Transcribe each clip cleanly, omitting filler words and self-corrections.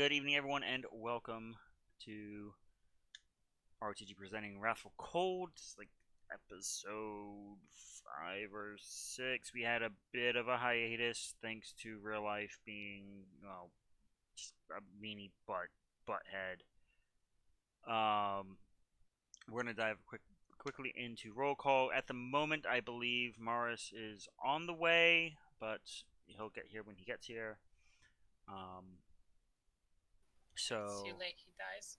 good evening, everyone, and welcome to RotG presenting Wrathful Cold. It's like episode 5 or 6. We had a bit of a hiatus thanks to real life being, well, just a meanie butthead. We're gonna dive quickly into roll call. At the moment, I believe Morris is on the way, but he'll get here when he gets here. So Too late, he dies.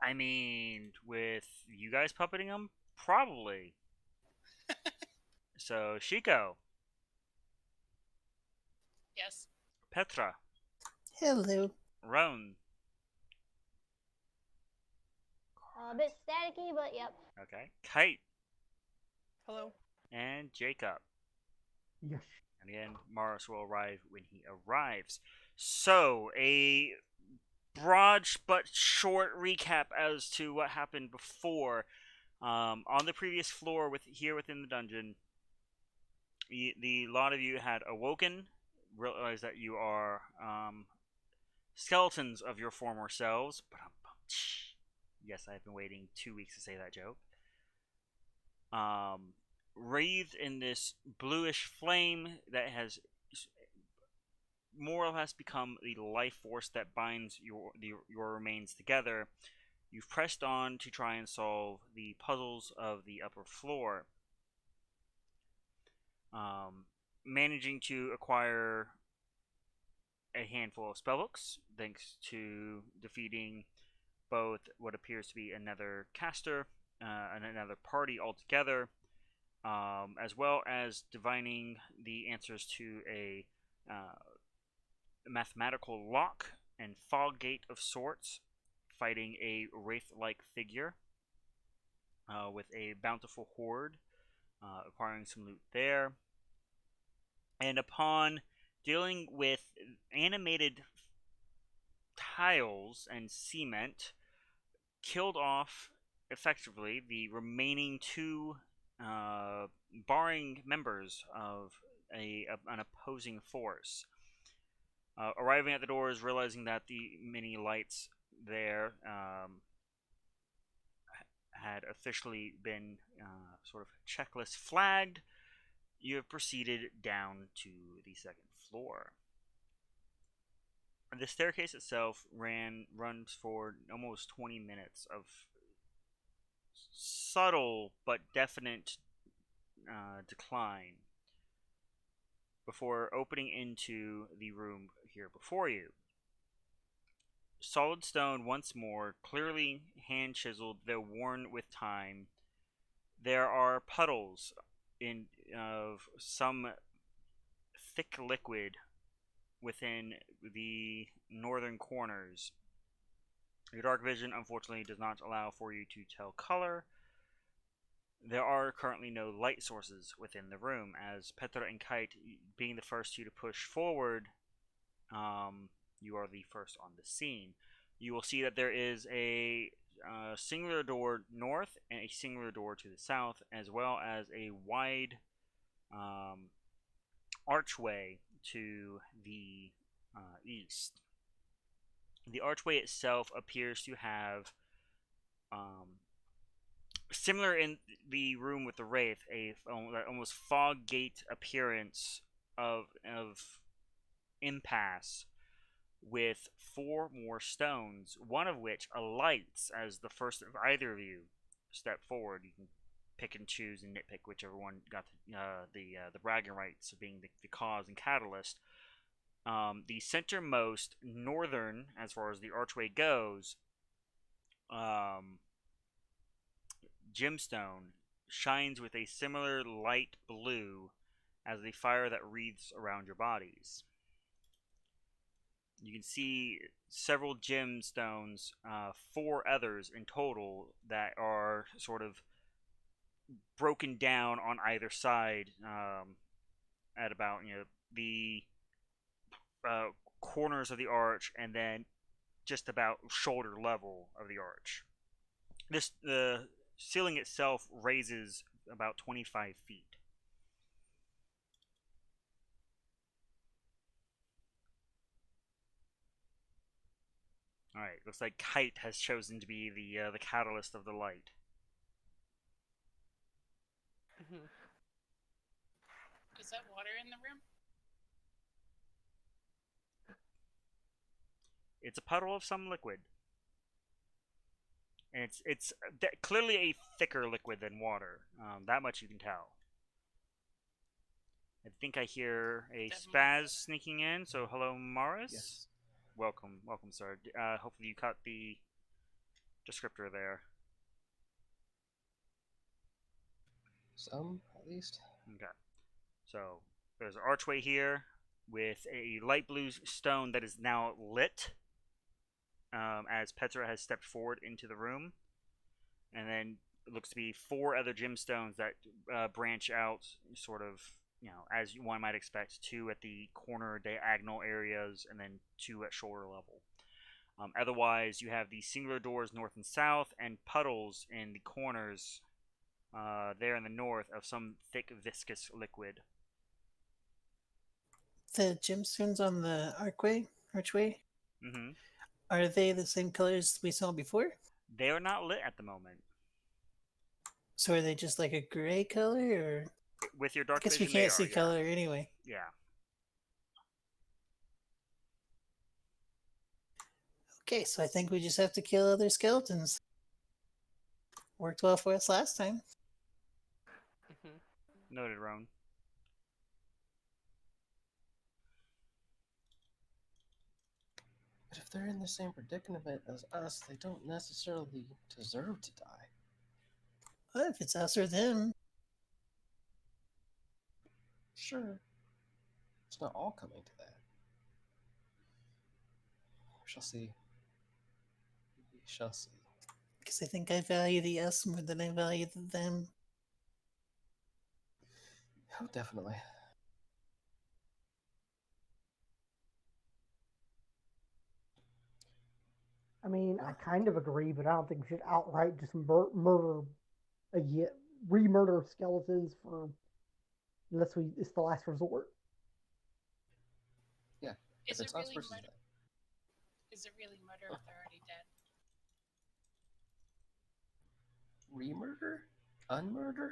I mean, with you guys puppeting him, probably. So Shiko, Yes. Petra, Hello. Roan. A bit staticky, but yep. Okay, Kite Hello. and Jacob. Yes. And again, Morris will arrive when he arrives. So a broad but short recap as to what happened before. On the previous floor, within the dungeon, the lot of you had awoken, realized that you are skeletons of your former selves. Yes, I've been waiting 2 weeks to say that joke. Wreathed in this bluish flame that has more or less become the life force that binds your remains together. You've pressed on to try and solve the puzzles of the upper floor. Managing to acquire a handful of spellbooks, thanks to defeating both what appears to be another caster and another party altogether, as well as divining the answers to a mathematical lock and fog gate of sorts, fighting a wraith-like figure with a bountiful horde, acquiring some loot there. And upon dealing with animated tiles and cement, killed off effectively the remaining two barring members of an opposing force. Arriving at the doors, realizing that the many lights there had officially been sort of checklist flagged, you have proceeded down to the second floor. The staircase itself runs for almost 20 minutes of subtle but definite decline before opening into the room here before you. Solid stone once more, clearly hand chiseled, though worn with time. There are puddles of some thick liquid within the northern corners. Your dark vision, unfortunately, does not allow for you to tell color. There are currently no light sources within the room, as Petra and Kite, being the first two to push forward, you are the first on the scene. You will see that there is a singular door north and a singular door to the south, as well as a wide archway to the east. The archway itself appears to have, similar in the room with the Wraith, a almost fog gate appearance of impasse, with 4 more stones, one of which alights as the first of either of you step forward. You can pick and choose and nitpick whichever one got the bragging rights of being the cause and catalyst. The centermost northern, as far as the archway goes, gemstone shines with a similar light blue as the fire that wreathes around your bodies. You can see several gemstones, 4 others in total, that are sort of broken down on either side at about the corners of the arch, and then just about shoulder level of the arch. The ceiling itself raises about 25 feet. All right, looks like Kite has chosen to be the catalyst of the light. Mm-hmm. Is that water in the room? It's a puddle of some liquid, and it's clearly a thicker liquid than water. That much you can tell. I think I hear a spaz sneaking in. So hello, Morris. Yes. Welcome, sir. Hopefully you caught the descriptor there. Some, at least. Okay. So there's an archway here with a light blue stone that is now lit. As Petra has stepped forward into the room, and then it looks to be 4 other gemstones that branch out, sort of, as one might expect, 2 at the corner diagonal areas, and then 2 at shoulder level. Otherwise, you have the singular doors north and south, and puddles in the corners there in the north of some thick viscous liquid. The gemstones on the archway, Mm-hmm. are they the same colors we saw before? They are not lit at the moment. So are they just like a gray color, or With your I dark guess we vision, they can't are, see yeah. color anyway. Yeah. Okay, so I think we just have to kill other skeletons. Worked well for us last time. Mm-hmm. Noted, Roan. But if they're in the same predicament as us, they don't necessarily deserve to die. Well, if it's us or them, Sure. It's not all coming to that. We shall see. We shall see. because I think I value the us more than I value the them. Oh, definitely. I mean, I Well, kind of agree, but I don't think we should outright just murder, re-murder skeletons for unless it's the last resort. yeah. If Is it it's us really versus murder? them. Is it really murder if they're already dead? Remurder? Unmurder?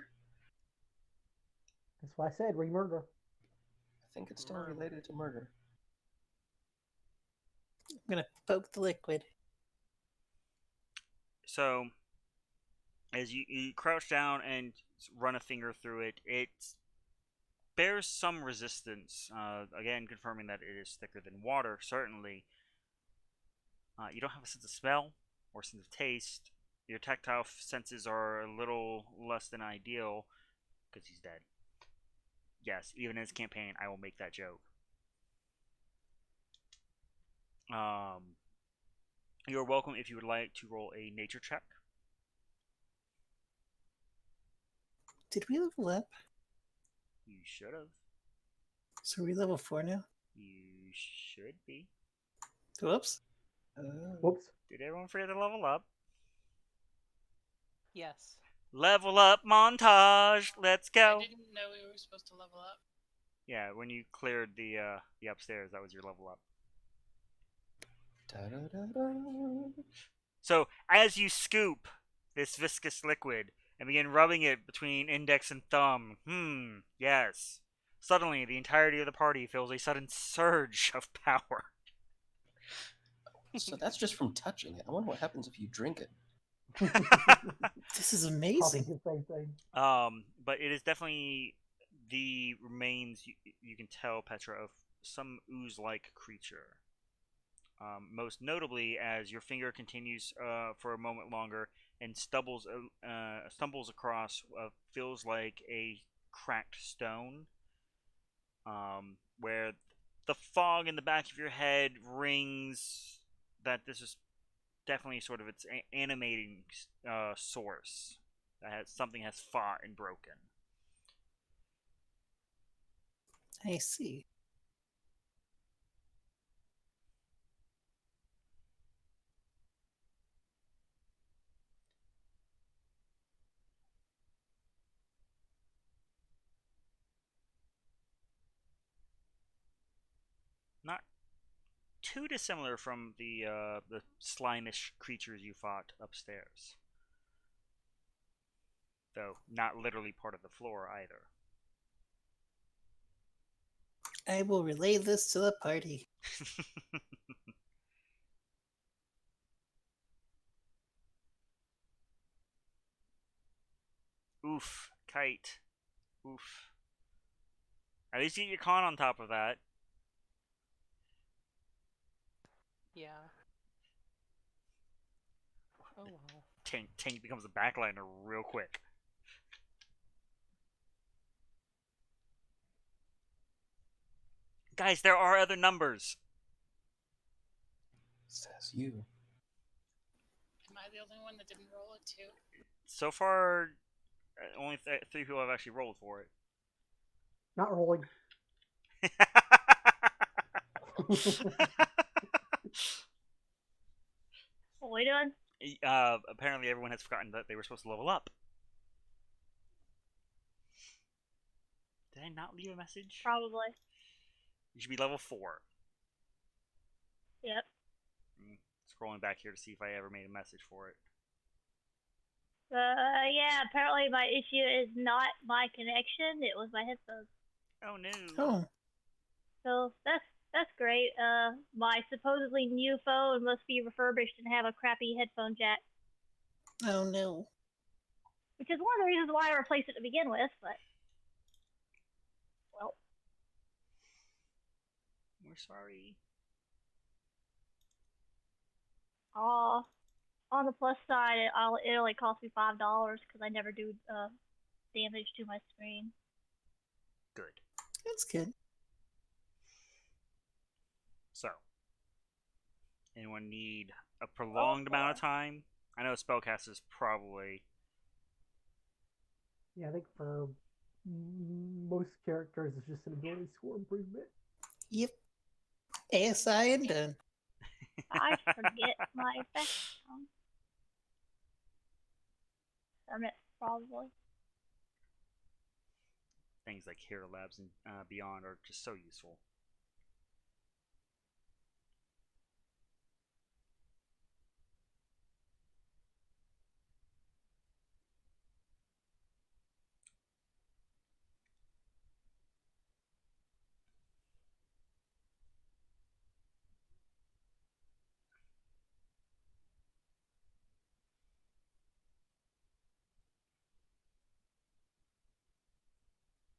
That's why I said re-murder. I think it's still Murder. related to murder. I'm gonna poke the liquid. So, as you crouch down and run a finger through it, it bears some resistance. Again, confirming that it is thicker than water, certainly. You don't have a sense of smell or sense of taste. Your tactile senses are a little less than ideal because he's dead. Yes, even in his campaign, I will make that joke. You're welcome if you would like to roll a nature check. Did we level up? You should have. So are we level 4 now? You should be. Whoops. Whoops. Did everyone forget to level up? Yes. Level up montage. Let's go. I didn't know we were supposed to level up. Yeah, when you cleared the upstairs, that was your level up. Da-da-da-da. So as you scoop this viscous liquid and begin rubbing it between index and thumb, yes. Suddenly, the entirety of the party feels a sudden surge of power. So that's just from touching it. I wonder what happens if you drink it. This is Probably amazing. the same thing. But it is definitely the remains, you can tell, Petra, of some ooze-like creature. Most notably, as your finger continues for a moment longer and stumbles across what feels like a cracked stone, where the fog in the back of your head rings that this is definitely sort of its animating source. That something has fought and broken. I see. Not too dissimilar from the slimish creatures you fought upstairs. Though not literally part of the floor either. I will relay this to the party. Oof, kite. Oof. At least you get your con on top of that. Yeah. Oh well. Tank becomes a backliner real quick. Guys, there are other numbers. Says you. Am I the only one that didn't roll it too? So far, only 3 people have actually rolled for it. Not rolling. What are we doing? Apparently, everyone has forgotten that they were supposed to level up. Did I not leave a message? Probably. You should be level 4. Yep. Scrolling back here to see if I ever made a message for it. Yeah, apparently my issue is not my connection, it was my headphones. Oh no. Oh, So that's great. My supposedly new phone must be refurbished and have a crappy headphone jack. oh no. Which is one of the reasons why I replaced it to begin with, but well. We're sorry. On the plus side, it only cost me $5 because I never do damage to my screen. Good. That's good. So, anyone need a prolonged amount of time? I know spellcasters probably. Yeah, I think for most characters, it's just an ability score improvement. Yep. ASI and done. I forget my effect. Hermit, probably. Things like Hero Labs and beyond are just so useful.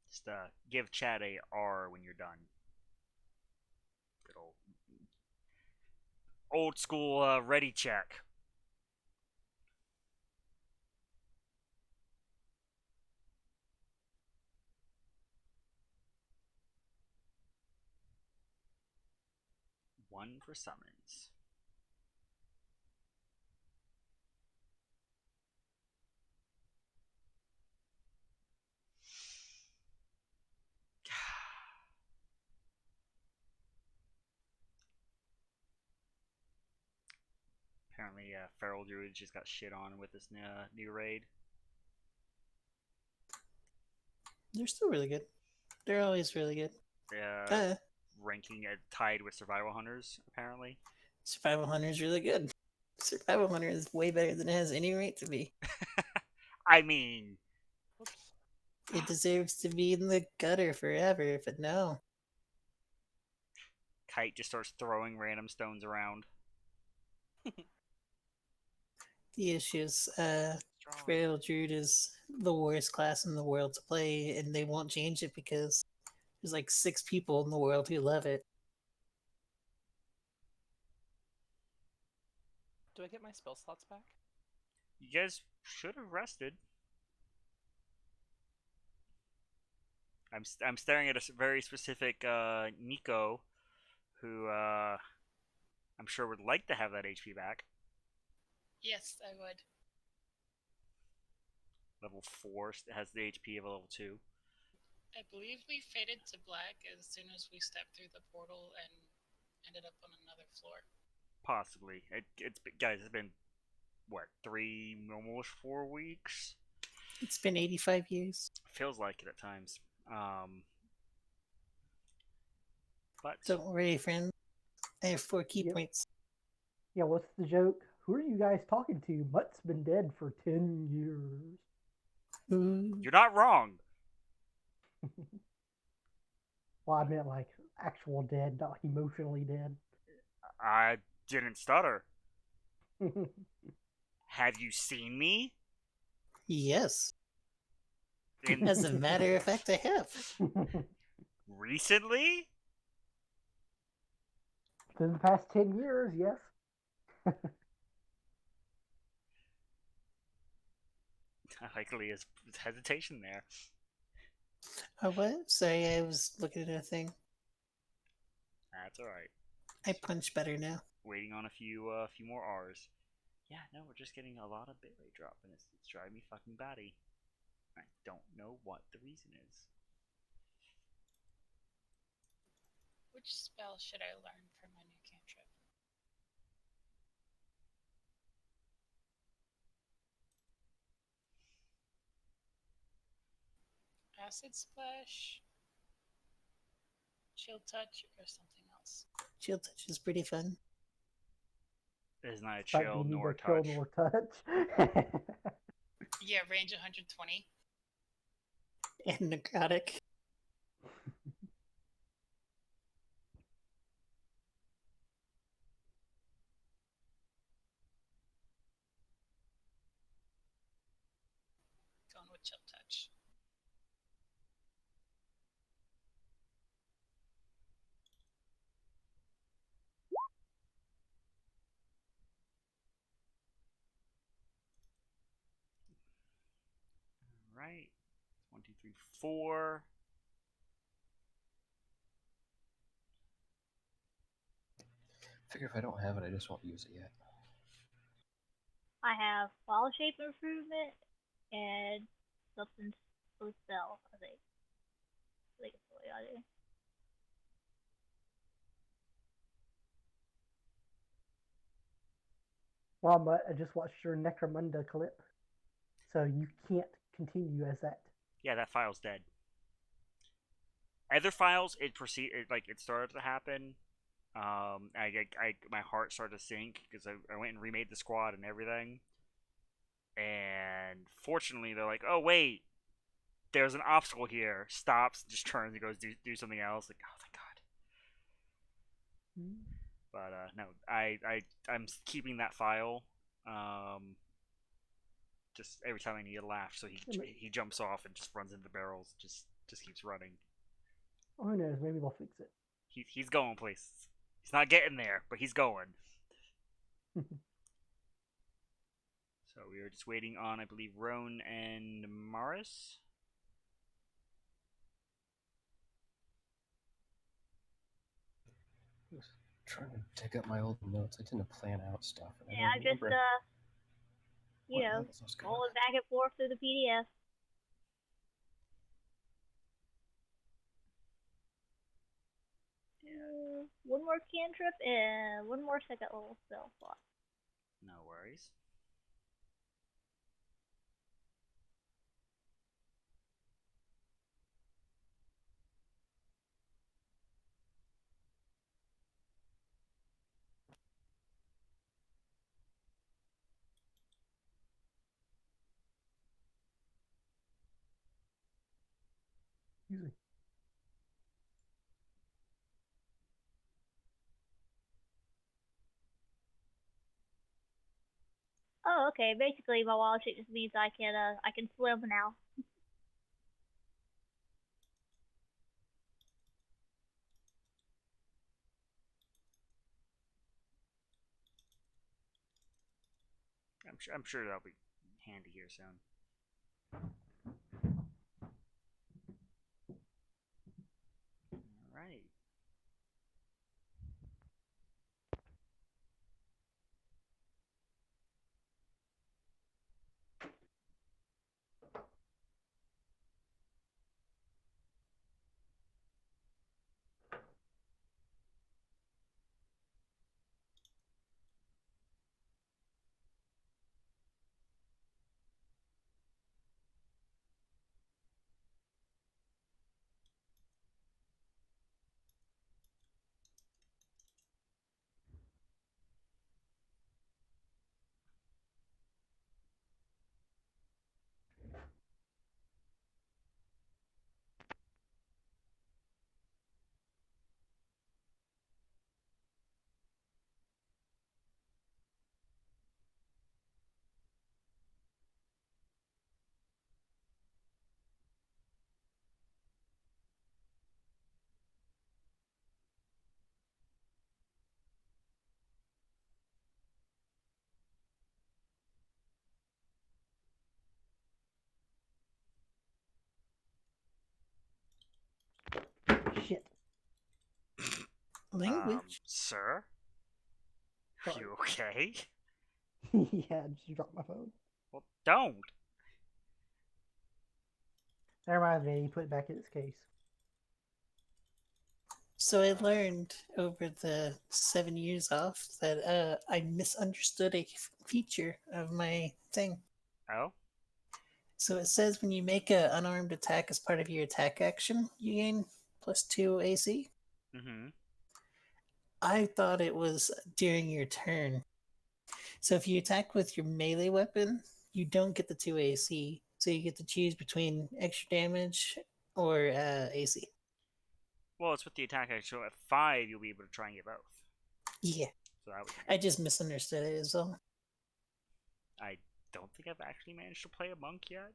Just give chat a R when you're done. Good old school ready check. One for summons. Apparently, Feral Druid just got shit on with this new raid. They're still really good. They're always really good. Ranking tied with Survival Hunters, apparently. Survival Hunter is really good. Survival Hunter is way better than it has any right to be. I mean, Oops. It deserves to be in the gutter forever, but no. Kite just starts throwing random stones around. The issue is, Strong. Frail Druid is the worst class in the world to play, and they won't change it because there's like 6 people in the world who love it. Do I get my spell slots back? You guys should have rested. I'm staring at a very specific Nico, who I'm sure would like to have that HP back. Yes, I would. Level 4 has the HP of a level 2. I believe we faded to black as soon as we stepped through the portal and ended up on another floor. Possibly. Guys, it's been what, 3, almost 4 weeks? It's been 85 years. Feels like it at times. But Don't worry, friend. I have 4 key Yep. points. Yeah, what's the joke? Who are you guys talking to? Mutt's been dead for 10 years. Ooh. You're not wrong. Well, I meant like actual dead, not like emotionally dead. I didn't stutter. Have you seen me? Yes. In As a matter of fact, I have. recently? In the past 10 years, yes. I like Leah's hesitation there. Oh, what? Sorry, I was looking at a thing. That's alright. I punch better now. Waiting on a few more R's. Yeah, no, we're just getting a lot of bitrate drop, and it's driving me fucking batty. I don't know what the reason is. Which spell should I learn for my new cantrip? Acid Splash, Chill Touch, or something else? Chill touch is pretty fun. It is not a But you chill need nor to kill touch. nor touch. Yeah, range 120. And necrotic. Going with Chill Touch. Right. 1, 2, 3, 4. Figure if I don't have it, I just won't use it yet. I have Wild Shape Improvement and Substance Boost Spell, I think. I think it's the way I do. Well, but I just watched your Necromunda clip. So you can't continue as that. Yeah, that file's dead. Other files, it started to happen. My heart started to sink because I went and remade the squad and everything. And fortunately, they're like, "Oh wait, there's an obstacle here." Stops, just turns and goes do something else. Like, oh thank God. But no, I'm keeping that file. Just every time I need a laugh, so he jumps off and just runs into the barrels. Just keeps running. Oh, who knows? Maybe they'll fix it. He's going places. He's not getting there, but he's going. So we are just waiting on, I believe, Roan and Maris. I was trying to dig up my old notes. I tend to plan out stuff. And Yeah, I I'm don't just, remember you what know, levels I was going. rolling back and forth through the PDF. One more cantrip and one more second level spell slot. No worries. Usually. Oh, okay. Basically, my wild shape just means I can swim now. I'm sure that'll be handy here soon. All right. Language. Sir? Are Sorry. you okay? Yeah, I just dropped my phone. Well, don't. That reminds me, you put it back in its case. So I learned over the 7 years off that I misunderstood a feature of my thing. Oh? So it says when you make an unarmed attack as part of your attack action, you gain +2 AC. Mm-hmm. I thought it was during your turn. So if you attack with your melee weapon, you don't get the 2 AC. So you get to choose between extra damage or AC. Well, it's with the attack action. So at 5, you'll be able to try and get both. Yeah, So that would. I just misunderstood it as well. I don't think I've actually managed to play a monk yet.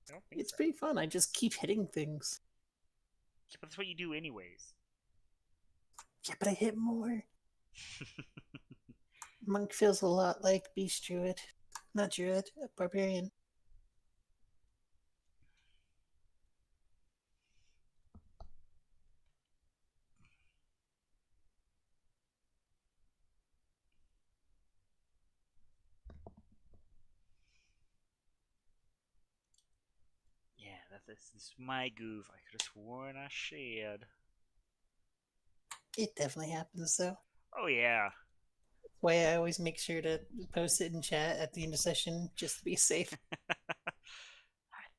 I don't think It's so. pretty fun. I just keep hitting things. Yeah, but that's what you do anyways. Yeah, but I hit more. Monk feels a lot like Beast Druid. Not Druid, a Barbarian. Yeah, this is my goof. I could have sworn I shared. It definitely happens though. Oh yeah. That's why I always make sure to post it in chat at the end of session just to be safe. I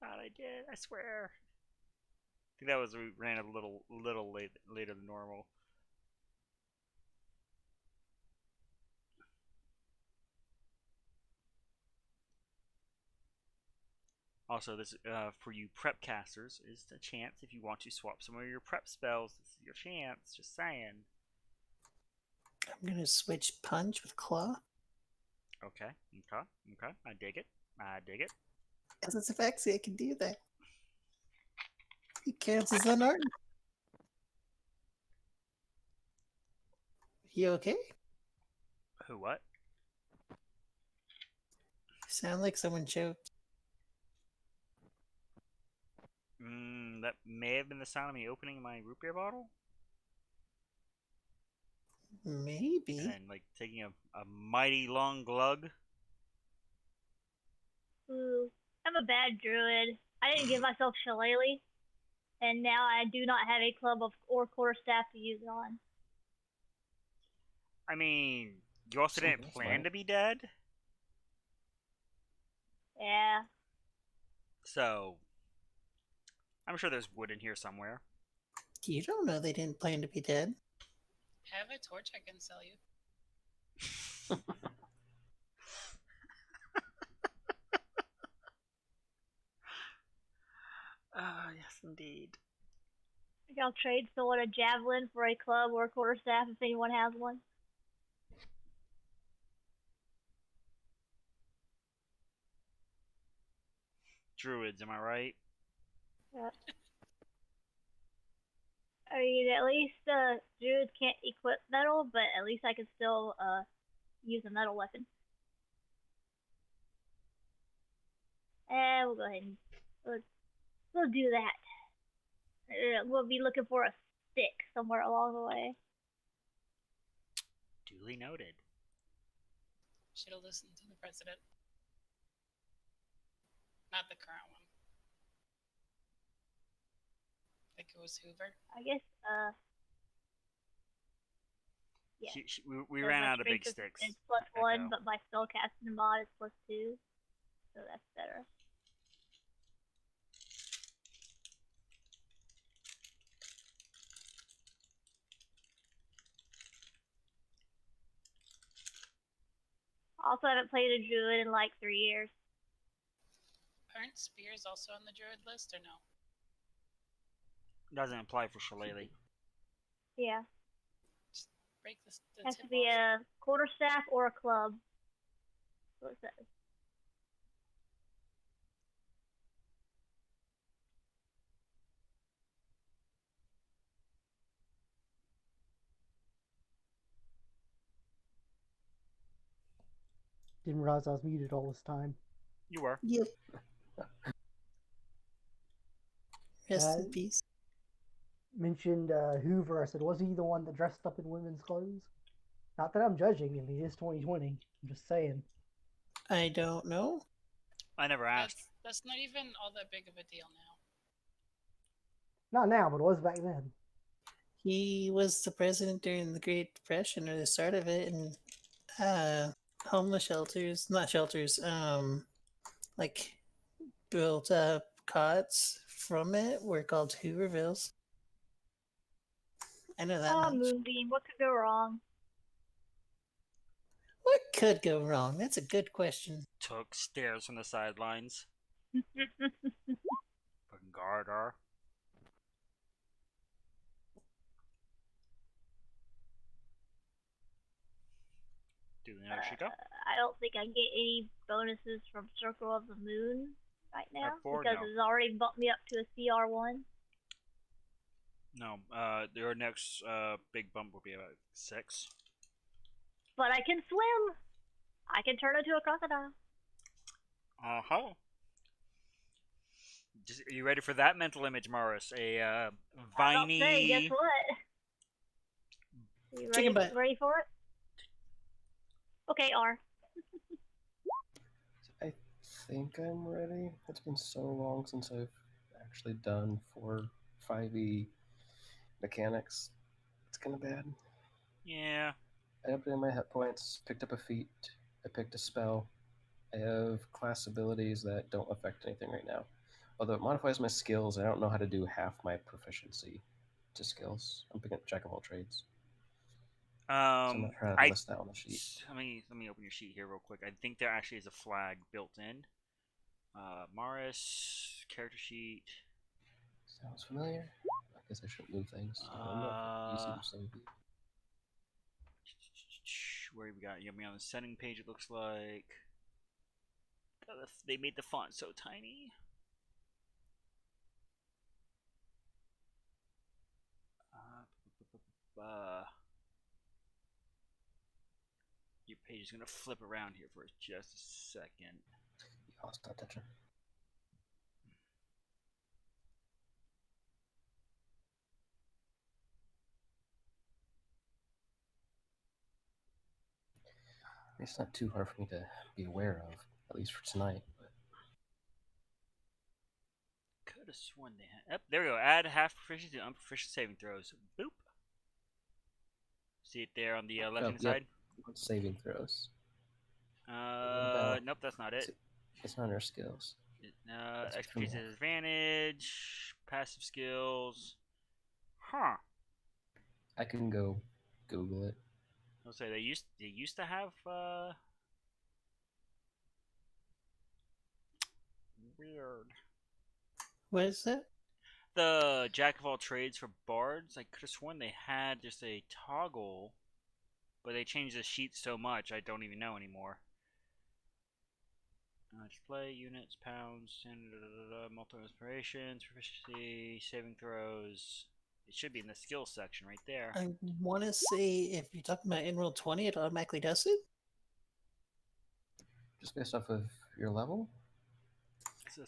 thought I did. I swear. I think that was we ran a little later than normal. Also, this for you prep casters is a chance if you want to swap some of your prep spells. This is your chance. Just saying. I'm gonna switch Punch with Claw. Okay. Okay. I dig it. I dig it. As it's a vaccine, I can do that. It counts as unarmed. You okay? Who? What? Sound like someone choked. That may have been the sound of me opening my root beer bottle Maybe. and then like taking a mighty long glug. Ooh, I'm a bad druid. I didn't give myself shillelagh, and now I do not have a club of or quarterstaff to use it on. I mean, you also So didn't that's plan right. to be dead, Yeah. so I'm sure there's wood in here somewhere. You don't know they didn't plan to be dead. Have a torch I can sell you. Ah, yes, indeed. I think I'll trade someone a javelin for a club or a quarterstaff if anyone has one. Druids, am I right? Yeah. I mean, at least druids can't equip metal, but at least I can still use a metal weapon. And we'll go ahead and we'll do that. We'll be looking for a stick somewhere along the way. Duly noted. Should have listened to the president. Not the current one. I think it was Hoover. I guess, yeah. We ran my out of big strength sticks. It's +1, Echo. but my spellcasting mod is +2, so that's better. Also, haven't played a druid in like 3 years. Aren't spears also on the druid list or no? Doesn't apply for shillelagh. Yeah, Just break the has tip to be off. a quarterstaff or a club. What it says. Didn't realize I was muted all this time. You were. Yep. Rest in Uh, peace. mentioned Hoover, I said, was he the one that dressed up in women's clothes? Not that I'm judging him. It is 2020. I'm just saying. I don't know. I never asked. That's not even all that big of a deal now. Not now, but it was back then. He was the president during the Great Depression or the start of it, and homeless shelters, not shelters, like built up cots from it were called Hoovervilles. I know that Oh, much. Moonbeam, what could go wrong? What could go wrong? That's a good question. Took stares from the sidelines. Fucking guard her. Do you know where she go? I don't think I can get any bonuses from Circle of the Moon right now F4? because No. it's already bumped me up to a CR1. No. Your next big bump will be about 6. But I can swim. I can turn into a crocodile. Uh-huh. Are you ready for that mental image, Morris? A I'm viney. about to say, guess what? You Chicken butt. ready for it? Okay, R. I think I'm ready. It's been so long since I've actually done 5e mechanics. It's kind of bad. Yeah. I updated my hit points, picked up a feat, I picked a spell. I have class abilities that don't affect anything right now. Although it modifies my skills, I don't know how to do half my proficiency to skills. I'm picking jack of all trades. So I'm not sure how to list that on the sheet. Let me open your sheet here real quick. I think there actually is a flag built in. Morris character sheet. Sounds familiar. I guess I shouldn't move things. I'm not easy to save. Where we got? You got me on the setting page. It looks like they made the font so tiny. Your page is gonna flip around here for just a second. I'll stop touching. It's not too hard for me to be aware of, at least for tonight. But could have sworn they had. Yep, there we go. Add half proficiency to unproficient saving throws. Boop. See it there on the left-hand side? Saving throws. Nope, that's not it. It's not our skills. Expertise advantage, passive skills. Huh. I can go Google it. I'll say they used to have weird. What is that? The jack of all trades for bards. I could have sworn they had just a toggle, but they changed the sheet so much I don't even know anymore. Display units, pounds, multiple inspirations, proficiency, saving throws. It should be in the skills section right there. I want to say if you're talking about in roll 20, it automatically does it. Just based off of your level?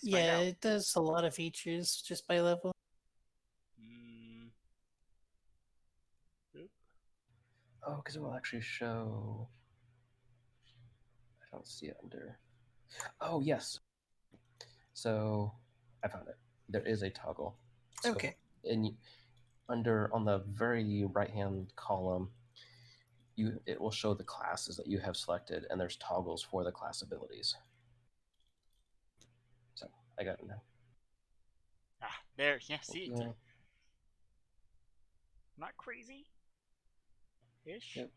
Yeah, it does a lot of features just by level. Oh, because it will actually show. I don't see it under. Oh, yes. So I found it. There is a toggle. So okay. On the very right-hand column, it will show the classes that you have selected, and there's toggles for the class abilities. So I got it now. There. Yeah, see yeah. it. Not crazy. Ish. Yep.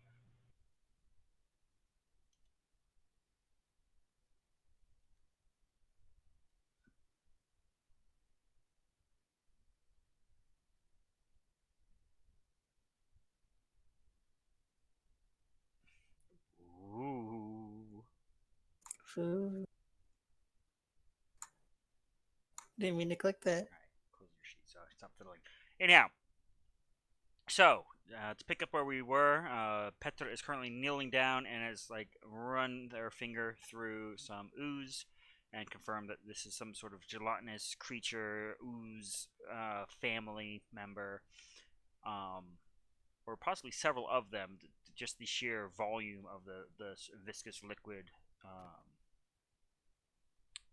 Ooh. Didn't mean to click that. Alright, close your sheet so I stop fiddling. Anyhow, so to pick up where we were, Petra is currently kneeling down and has run their finger through some ooze and confirm that this is some sort of gelatinous creature, ooze, family member, or possibly several of them. Just the sheer volume of the viscous liquid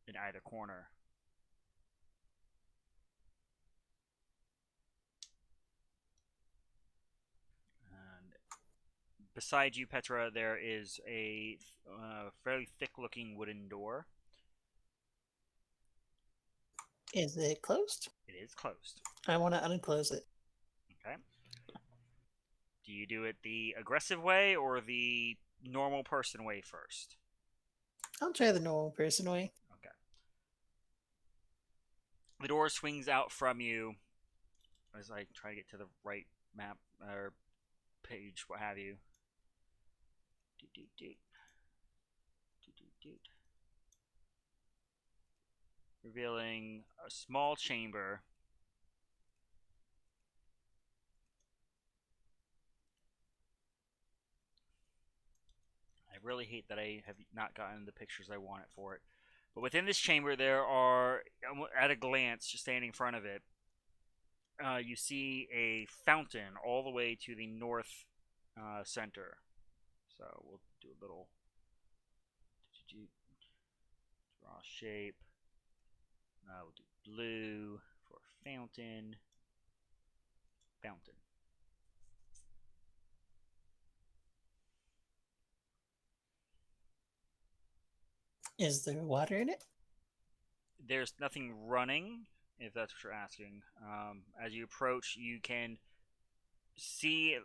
in either corner. And beside you, Petra, there is a fairly thick-looking wooden door. Is it closed? It is closed. I want to unclose it. Okay. Do you do it the aggressive way or the normal person way first? I'll try the normal person way. Okay. The door swings out from you as I try to get to the right map or page, what have you. Revealing a small chamber. I really hate that I have not gotten the pictures I wanted for it. But within this chamber, there are, at a glance, just standing in front of it, you see a fountain all the way to the north center. So we'll do a little draw shape. We'll do blue for fountain. Fountain. Is there water in it? There's nothing running, if that's what you're asking. As you approach, you can see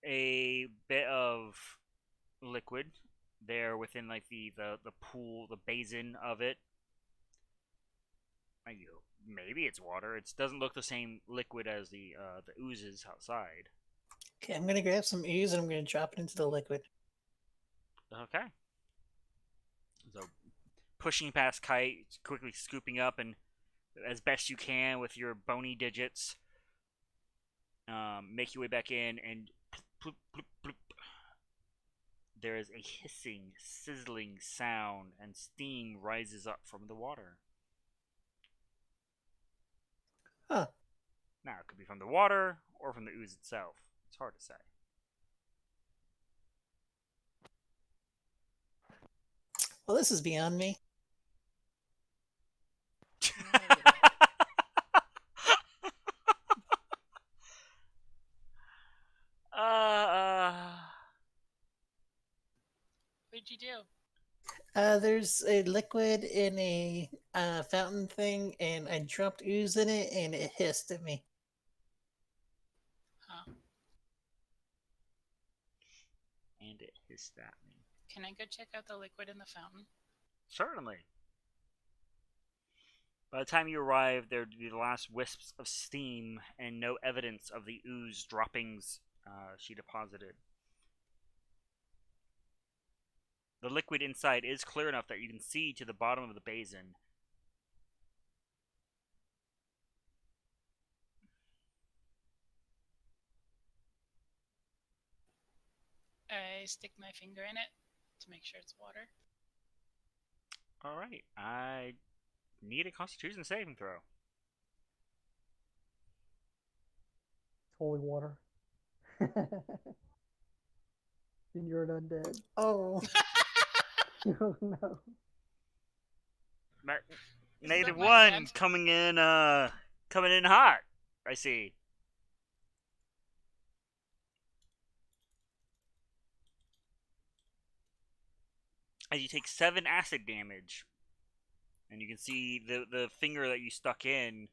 a bit of liquid there within like the pool, the basin of it. Maybe it's water. It doesn't look the same liquid as the oozes outside. Okay, I'm gonna grab some ooze and I'm gonna drop it into the liquid. Okay. So pushing past Kite, quickly scooping up and as best you can with your bony digits, make your way back in, and bloop, bloop, bloop. There is a hissing, sizzling sound, and steam rises up from the water. Huh. Now, it could be from the water or from the ooze itself. It's hard to say. Well, this is beyond me. What'd you do? There's a liquid in a fountain thing, and I dropped ooze in it, and it hissed at me. Huh. And it hissed at me. Can I go check out the liquid in the fountain? Certainly. By the time you arrive, there would be the last wisps of steam and no evidence of the ooze droppings she deposited. The liquid inside is clear enough that you can see to the bottom of the basin. I stick my finger in it to make sure it's water. Alright, I need a Constitution saving throw. It's holy water. Then you're an undead. Oh, Oh no. Negative my one hand? coming in hot. I see. As you take 7 acid damage, and you can see the finger that you stuck in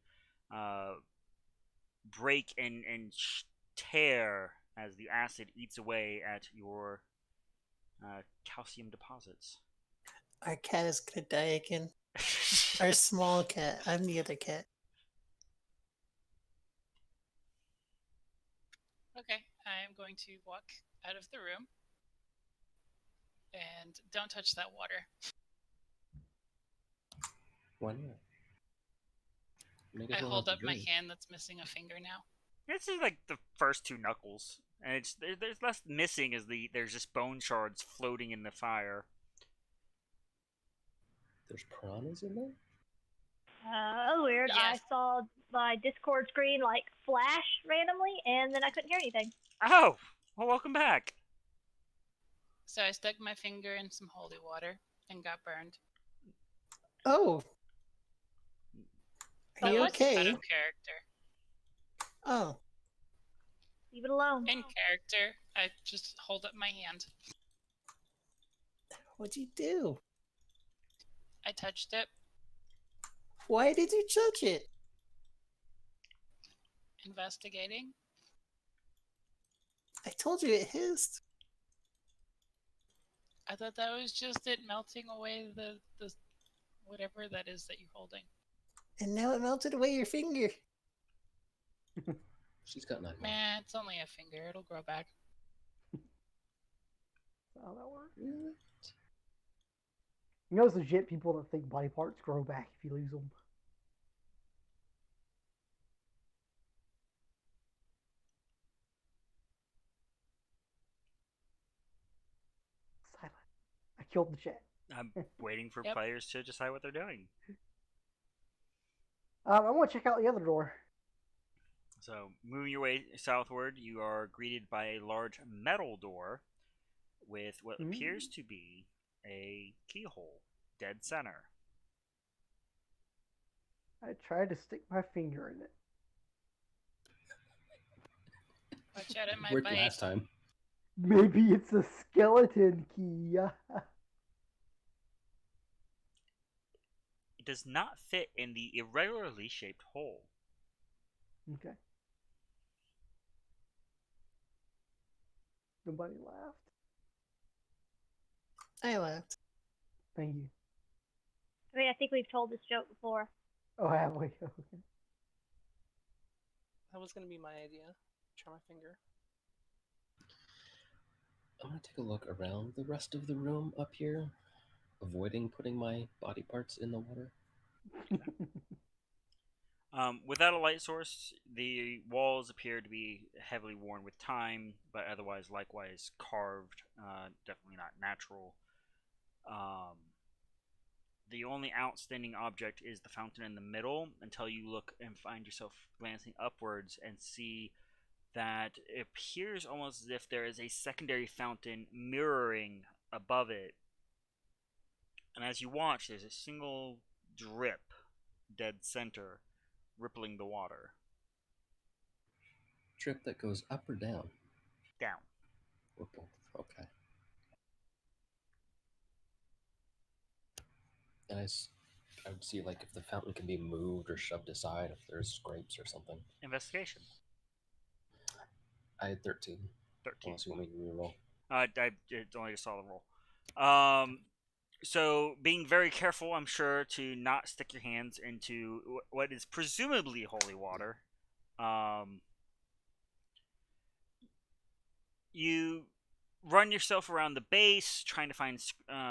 break and tear as the acid eats away at your calcium deposits. our cat is gonna die again. Our small cat. I'm the other cat. Okay, I'm going to walk out of the room. And don't touch that water. Why not? Make I as well hold have up to my drink. hand that's missing a finger now. This is like the first 2 knuckles, and there's less missing as there's just bone shards floating in the fire. There's piranhas in there? Weird. I Yes. saw my Discord screen like flash randomly, and then I couldn't hear anything. Oh, well, welcome back. So I stuck my finger in some holy water and got burned. Oh. Are So you what? okay? Out of character. Oh. Leave it alone. In character, I just hold up my hand. What'd you do? I touched it. Why did you touch it? Investigating. I told you it hissed. I thought that was just it melting away the whatever that is that you're holding. And now it melted away your finger. She's got 9 more. Man, it's only a finger. It'll grow back. That's how that works. Really? You know, it's legit people that think body parts grow back if you lose them. Silent. I killed the chat. I'm waiting for Yep. players to decide what they're doing. I want to check out the other door. So, moving your way southward, you are greeted by a large metal door with what appears to be a keyhole, dead center. I tried to stick my finger in it. Watch out, it might Worked bite. last time. Maybe it's a skeleton key. It does not fit in the irregularly shaped hole. Okay. Nobody laughed. I laughed. Thank you. I mean, I think we've told this joke before. Oh, have we? Okay. That was gonna be my idea. Try my finger. I'm gonna take a look around the rest of the room up here, avoiding putting my body parts in the water. Without a light source, the walls appear to be heavily worn with time, but otherwise likewise carved, definitely not natural. The only outstanding object is the fountain in the middle until you look and find yourself glancing upwards and see that it appears almost as if there is a secondary fountain mirroring above it. And as you watch, there's a single drip, dead center, rippling the water. Drip that goes up or down? Down. Or both. Okay. And I would see like if the fountain can be moved or shoved aside, if there's scrapes or something. Investigation. I had 13. 13. Unless you want me to reroll. I only just saw the roll. So being very careful, I'm sure, to not stick your hands into what is presumably holy water. You run yourself around the base, trying to find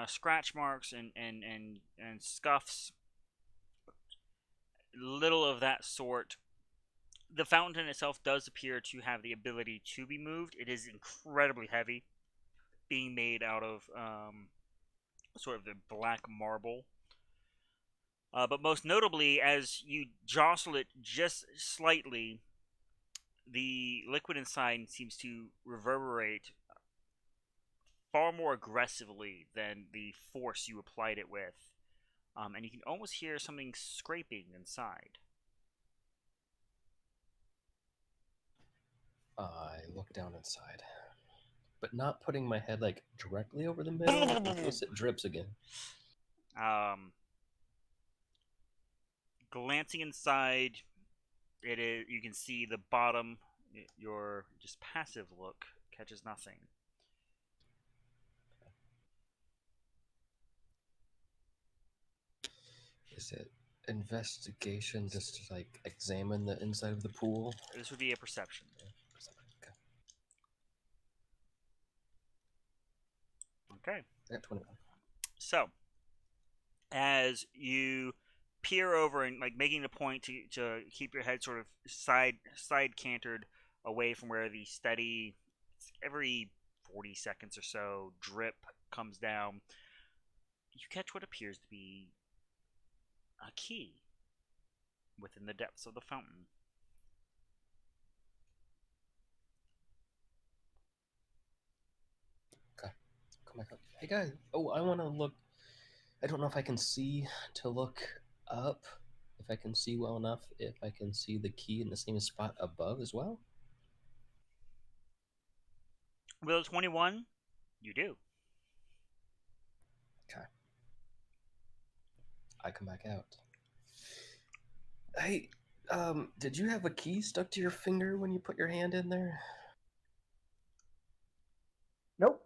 scratch marks and scuffs. Little of that sort. The fountain itself does appear to have the ability to be moved. It is incredibly heavy, being made out of sort of the black marble. But most notably, as you jostle it just slightly, the liquid inside seems to reverberate far more aggressively than the force you applied it with. And you can almost hear something scraping inside. I look down inside, but not putting my head like directly over the middle in case it drips again. Glancing inside, it is you can see the bottom. Your just passive look catches nothing. Is it investigation just to like examine the inside of the pool? This would be a perception. Okay. Okay. I got 21. So, as you peer over and like making a point to keep your head sort of side cantered away from where the steady every 40 seconds or so drip comes down, you catch what appears to be a key within the depths of the fountain. Okay. Come back up. Hey guys. Oh, I want to look. I don't know if I can see to look up. If I can see well enough. If I can see the key in the same spot above as well. With a 21, you do. Okay. I come back out. Hey, did you have a key stuck to your finger when you put your hand in there? Nope.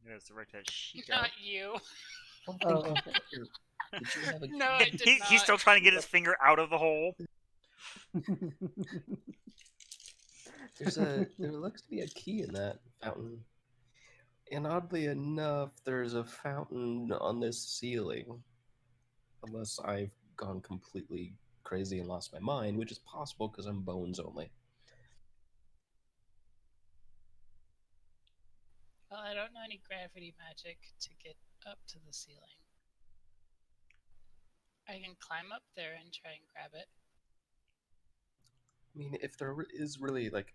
That's directed at Shiko. Not you. I don't Oh, think okay. Did you have a key? No, I did not. He's still trying to get his finger out of the hole. There looks to be a key in that fountain. And oddly enough, there's a fountain on this ceiling. Unless I've gone completely crazy and lost my mind, which is possible because I'm bones only. Well, I don't know any gravity magic to get up to the ceiling. I can climb up there and try and grab it. I mean, if there is really like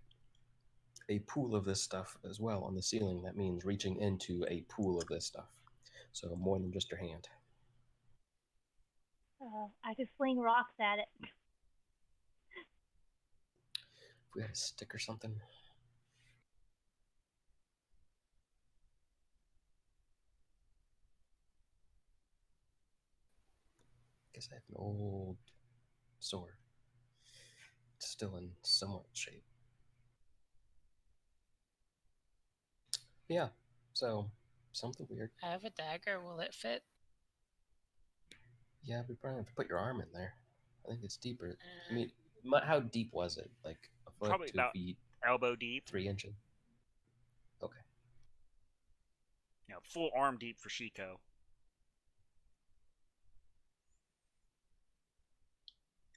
a pool of this stuff as well on the ceiling, that means reaching into a pool of this stuff. So more than just your hand. I could fling rocks at it. If we had a stick or something. Guess I have an old sword. It's still in somewhat shape. Yeah, so something weird. I have a dagger. Will it fit? Yeah, we probably have to put your arm in there. I think it's deeper. I Uh, mean, how deep was it? Like a foot, Probably 2 about feet, elbow deep. 3 inches? Okay. Full arm deep for Shiko.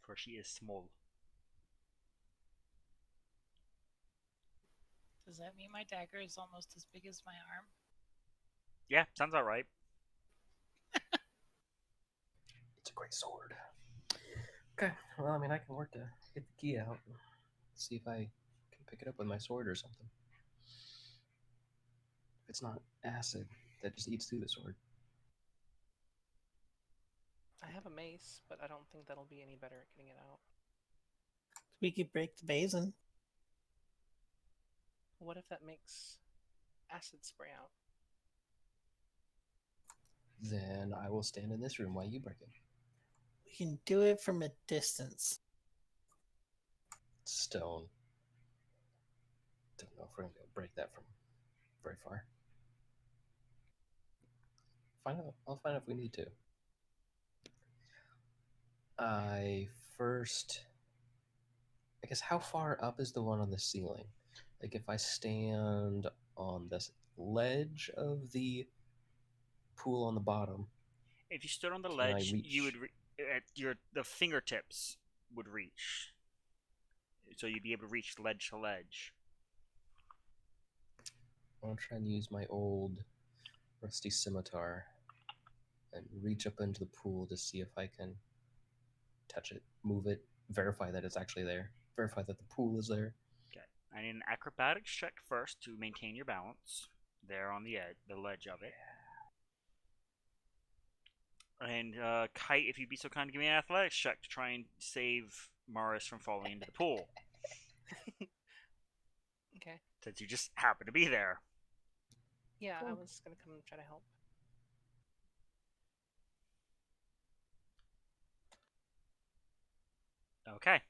For she is small. does that mean my dagger is almost as big as my arm? Yeah, sounds alright. It's a great sword. Okay, well, I mean, I can work to get the key out. See if I can pick it up with my sword or something. If it's not acid that just eats through the sword. I have a mace, but I don't think that'll be any better at getting it out. We could break the basin. What if that makes acid spray out? Then I will stand in this room while you break it. We can do it from a distance. Stone. Don't know if we're going to be able to break that from very far. Find out. I'll find out if we need to. I guess how far up is the one on the ceiling? Like if I stand on this ledge of the pool on the bottom, If you stood on the can I ledge, you reach? would the fingertips would reach. So you'd be able to reach ledge to ledge. I'll try and use my old rusty scimitar and reach up into the pool to see if I can touch it, move it, verify that it's actually there, verify that the pool is there. Okay. I need an acrobatics check first to maintain your balance. There on the edge, the ledge of it. And Kite, if you'd be so kind to give me an athletics check to try and save Morris from falling into the pool, Okay. since you just happen to be there. Yeah, I Cool. was gonna come and try to help. Okay.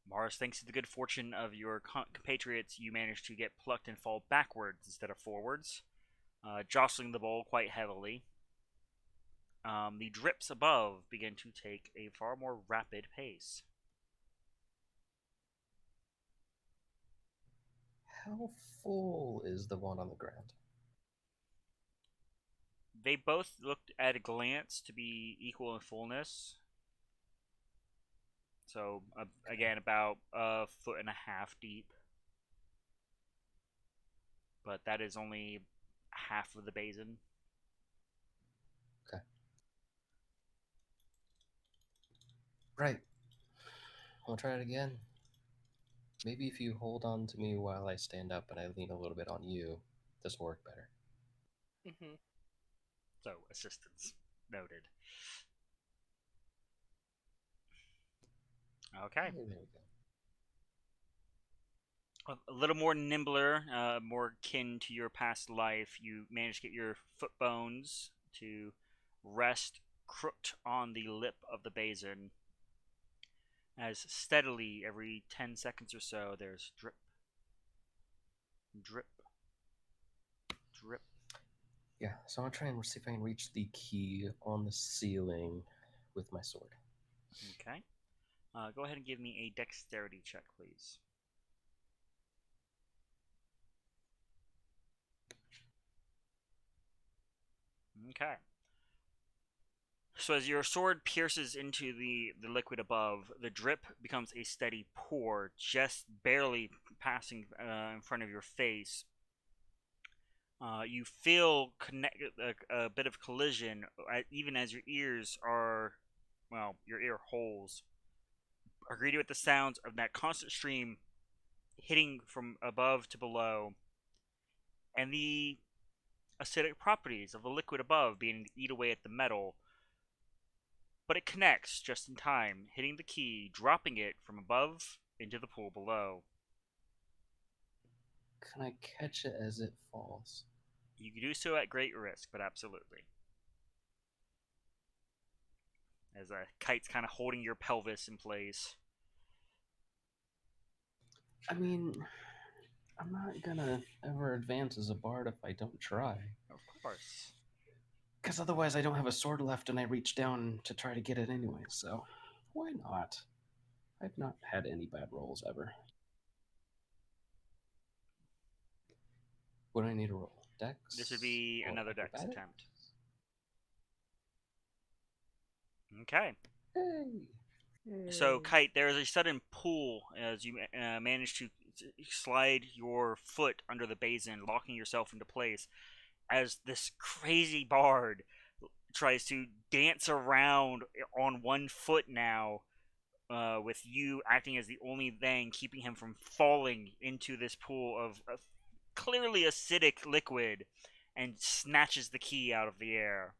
Morris, thanks to the good fortune of your compatriots, you managed to get plucked and fall backwards instead of forwards, jostling the bowl quite heavily. The drips above begin to take a far more rapid pace. How full is the one on the ground? They both looked at a glance to be equal in fullness. So, again, about a foot and a half deep. But that is only half of the basin. Okay. Right. I'll try it again. Maybe if you hold on to me while I stand up and I lean a little bit on you, this will work better. Mm-hmm. So, assistance. Noted. Okay. There we go. A little more nimbler, more kin to your past life, you manage to get your foot bones to rest crooked on the lip of the basin. As steadily, every 10 seconds or so, there's drip, drip, drip. Yeah, so I'll try and see if I can reach the key on the ceiling with my sword. Okay. Go ahead and give me a dexterity check, please. Okay. So as your sword pierces into the liquid above, the drip becomes a steady pour, just barely passing in front of your face. You feel a bit of collision, even as your ears are, well, your ear holes are greeted with the sounds of that constant stream hitting from above to below, and the acidic properties of the liquid above beginning to eat away at the metal. But it connects just in time, hitting the key, dropping it from above into the pool below. Can I catch it as it falls? You can do so at great risk, but absolutely. As a kite's kind of holding your pelvis in place. I mean, I'm not gonna ever advance as a bard if I don't try. Of course. Because otherwise I don't have a sword left and I reach down to try to get it anyway, so why not? I've not had any bad rolls ever. What do I need to roll? Dex? This would be or another dex acrobatics? attempt. Okay. Hey! So, Kite, there is a sudden pull as you manage to slide your foot under the basin, locking yourself into place, as this crazy bard tries to dance around on one foot now, with you acting as the only thing keeping him from falling into this pool of clearly acidic liquid, and snatches the key out of the air.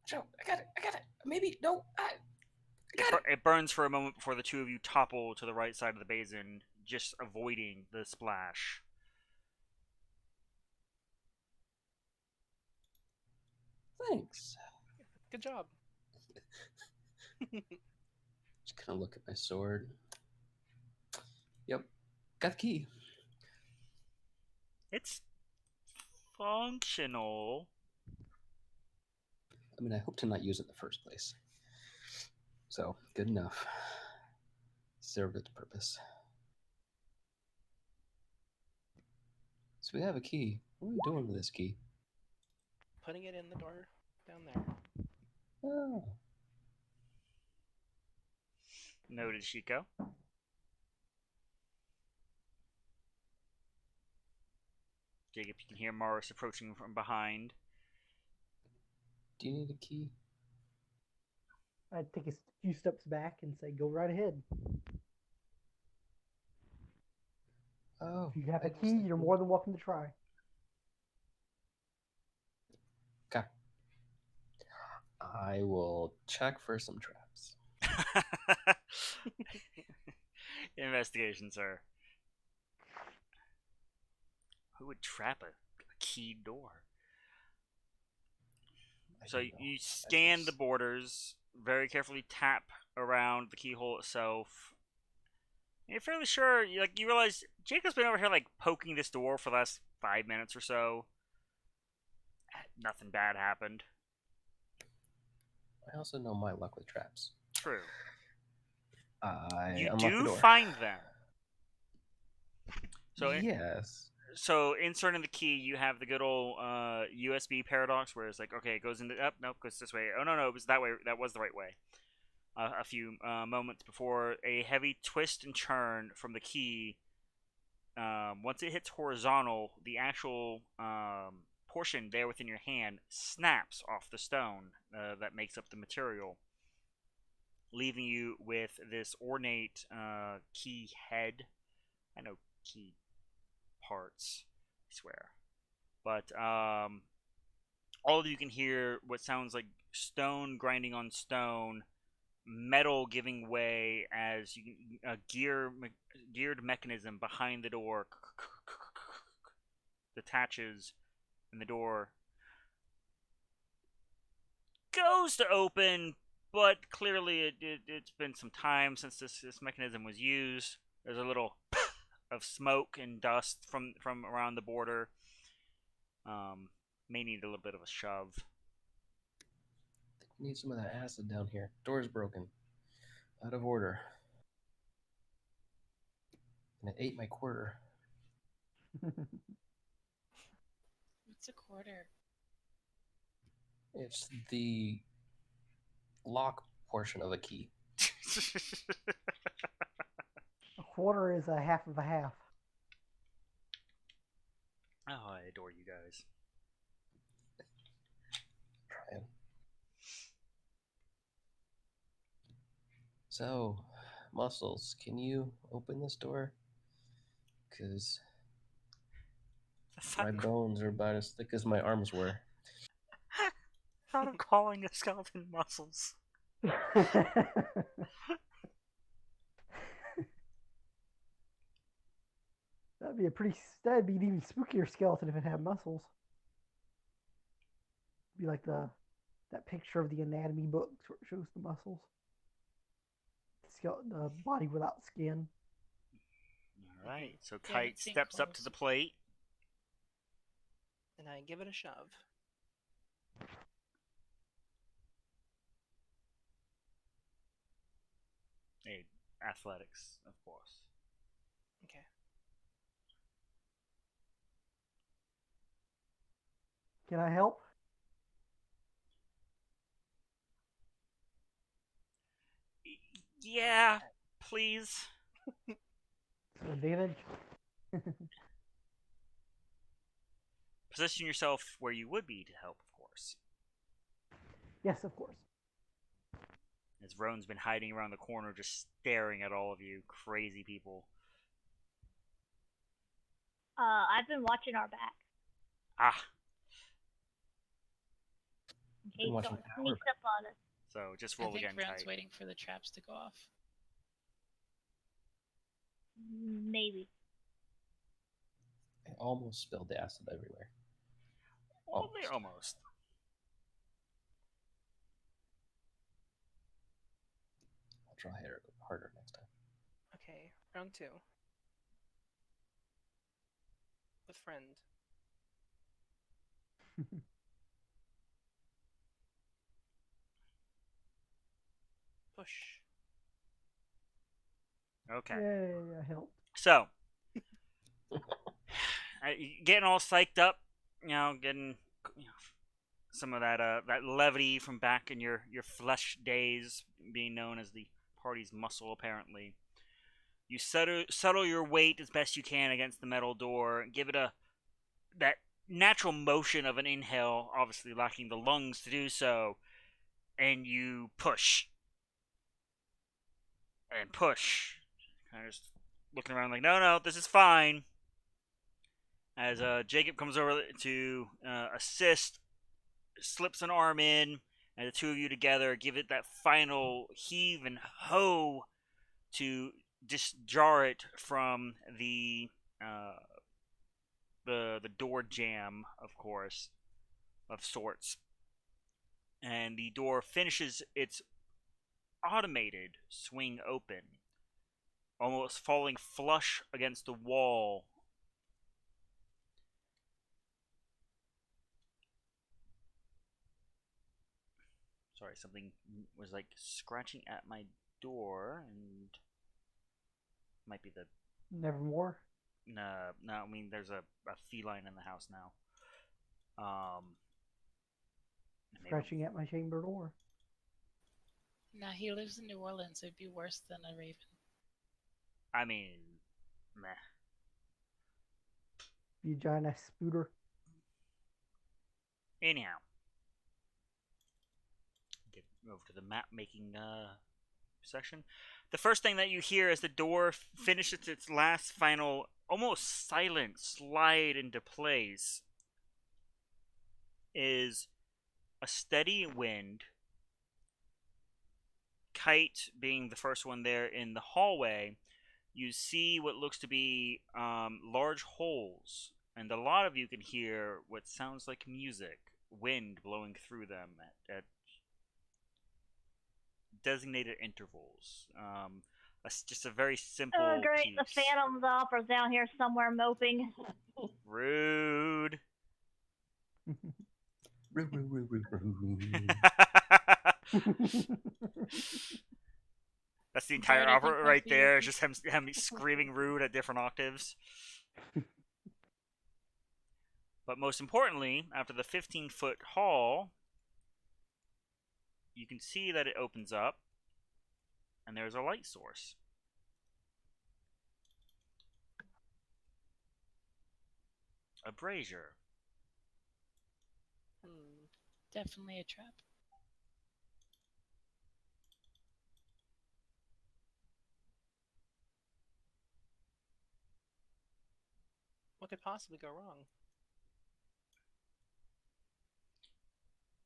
Joe, I got it! Maybe, no, I got it! It burns for a moment before the two of you topple to the right side of the basin, just avoiding the splash. Thanks. Good job. Just kind of look at my sword. Yep, got the key. It's functional. I mean, I hope to not use it in the first place. So, good enough. Served its purpose. So we have a key. What are we doing with this key? Putting it in the door down there. Oh. Noted, Shiko. Jacob, you can hear Morris approaching from behind. Do you need a key? I'd take a few steps back and say, "Go right ahead. Oh. If you have I a just key, think you're we- more than welcome to try." Okay. I will check for some traps. Investigation, sir. Who would trap a keyed door? I So don't know. you I scan the just- borders, very carefully tap around the keyhole itself. You're fairly sure, you realize Jacob's been over here poking this door for the last 5 minutes or so. Nothing bad happened. I also know my luck with traps. True. I You unlock the do door. find them. So yes. So inserting the key, you have the good old USB paradox, where it's okay, it goes into up, nope, goes this way. Oh no, it was that way. That was the right way. A few moments before a heavy twist and turn from the key. Once it hits horizontal, the actual portion there within your hand snaps off the stone that makes up the material. leaving you with this ornate key head. I know key parts, I swear. But all of you can hear what sounds like stone grinding on stone, metal giving way as a geared mechanism behind the door detaches, and the door goes to open, but clearly it's been some time since this mechanism was used. There's a little of smoke and dust from around the border. May need a little bit of a shove. We need some of that acid down here. Door's broken. Out of order. And it ate my quarter. What's a quarter? It's the lock portion of the key. A quarter is a half of a half. Oh, I adore you guys. Trying. So, Muscles, can you open this door? Because my bones are about as thick as my arms were. Thought of calling a skeleton Muscles. That'd be an even spookier skeleton if it had muscles. Be like that picture of the anatomy book where it shows the muscles. The body without skin. Alright, so Yeah, Kite that seemed steps up to close. the plate. And I give it a shove. Hey, athletics, of course. Okay. Can I help? Yeah, please. Advantage. Position yourself where you would be to help, of course. Yes, of course. As Roan's been hiding around the corner, just staring at all of you crazy people. I've been watching our back Ah, in case watching someone our sneaks up on us. so just I roll think again, Ron's Kite. waiting for the traps to go off. Maybe. I almost spilled the acid everywhere. Only almost. I'll try harder next time. Okay, round 2. With friend. Push. Okay. Yay, I helped. So, getting all psyched up, getting some of that levity from back in your flesh days, being known as the party's muscle, apparently. You settle your weight as best you can against the metal door, give it that natural motion of an inhale, obviously lacking the lungs to do so, and you push. And push. Kind of just looking around like, no, this is fine. As Jacob comes over to assist, slips an arm in, and the two of you together give it that final heave and hoe to disjar it from the door jam, of course, of sorts. And the door finishes its automated swing open, almost falling flush against the wall. Sorry, something was like scratching at my door, and might be the Nevermore. no. I mean there's a feline in the house now. Maybe, Scratching at my chamber door. Nah, he lives in New Orleans. It'd be worse than a raven. I mean, meh. You giant ass spooter. Anyhow, get over to the map making section. The first thing that you hear as the door finishes its last final, almost silent slide into place is a steady wind. Kite being the first one there in the hallway, you see what looks to be large holes, and a lot of you can hear what sounds like music, wind blowing through them at designated intervals. Just a very simple Oh, great. piece. The Phantom's Opera's down here somewhere moping. Rude. That's the entire Right, I think opera right that's there. the- It's just him screaming rude at different octaves. But most importantly, after the 15-foot hall, you can see that it opens up, and there's a light source. A brazier. Definitely a trap. What could possibly go wrong?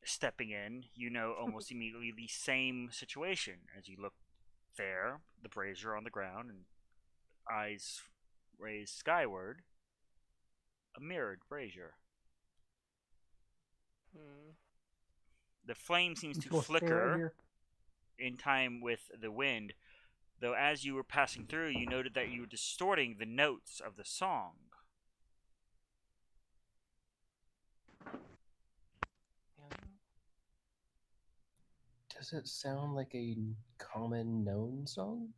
Stepping in, you know almost immediately the same situation as you look there, the brazier on the ground, and eyes raised skyward, a mirrored brazier. The flame seems to Go stay right flicker here. in time with the wind, though as you were passing through, you noted that you were distorting the notes of the song. Yeah. Does it sound like a common known song?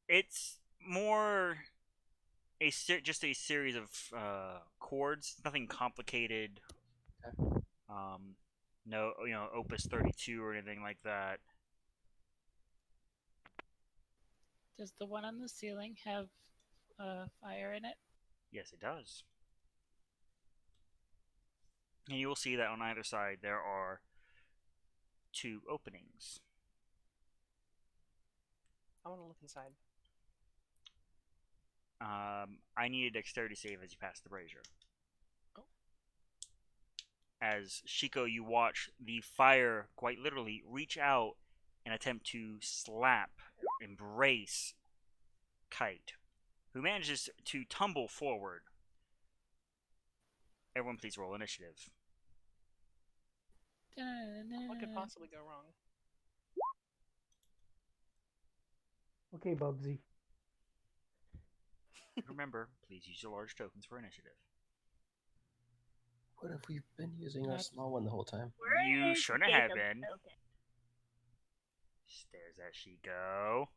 It's more just a series of chords, nothing complicated. Okay. No, Opus 32 or anything like that. Does the one on the ceiling have fire in it? Yes, it does. And you will see that on either side there are 2 openings. I want to look inside. I need a dexterity save as you pass the brazier. Oh. As Shiko, you watch the fire quite literally reach out and attempt to slap, embrace Kite, who manages to tumble forward. Everyone, please roll initiative. What could possibly go wrong? Okay, Bubsy. Remember, please use your large tokens for initiative. What if we've been using our Not- small one the whole time? Where You is shouldn't have Jacob's been. token? Stares at Shiko.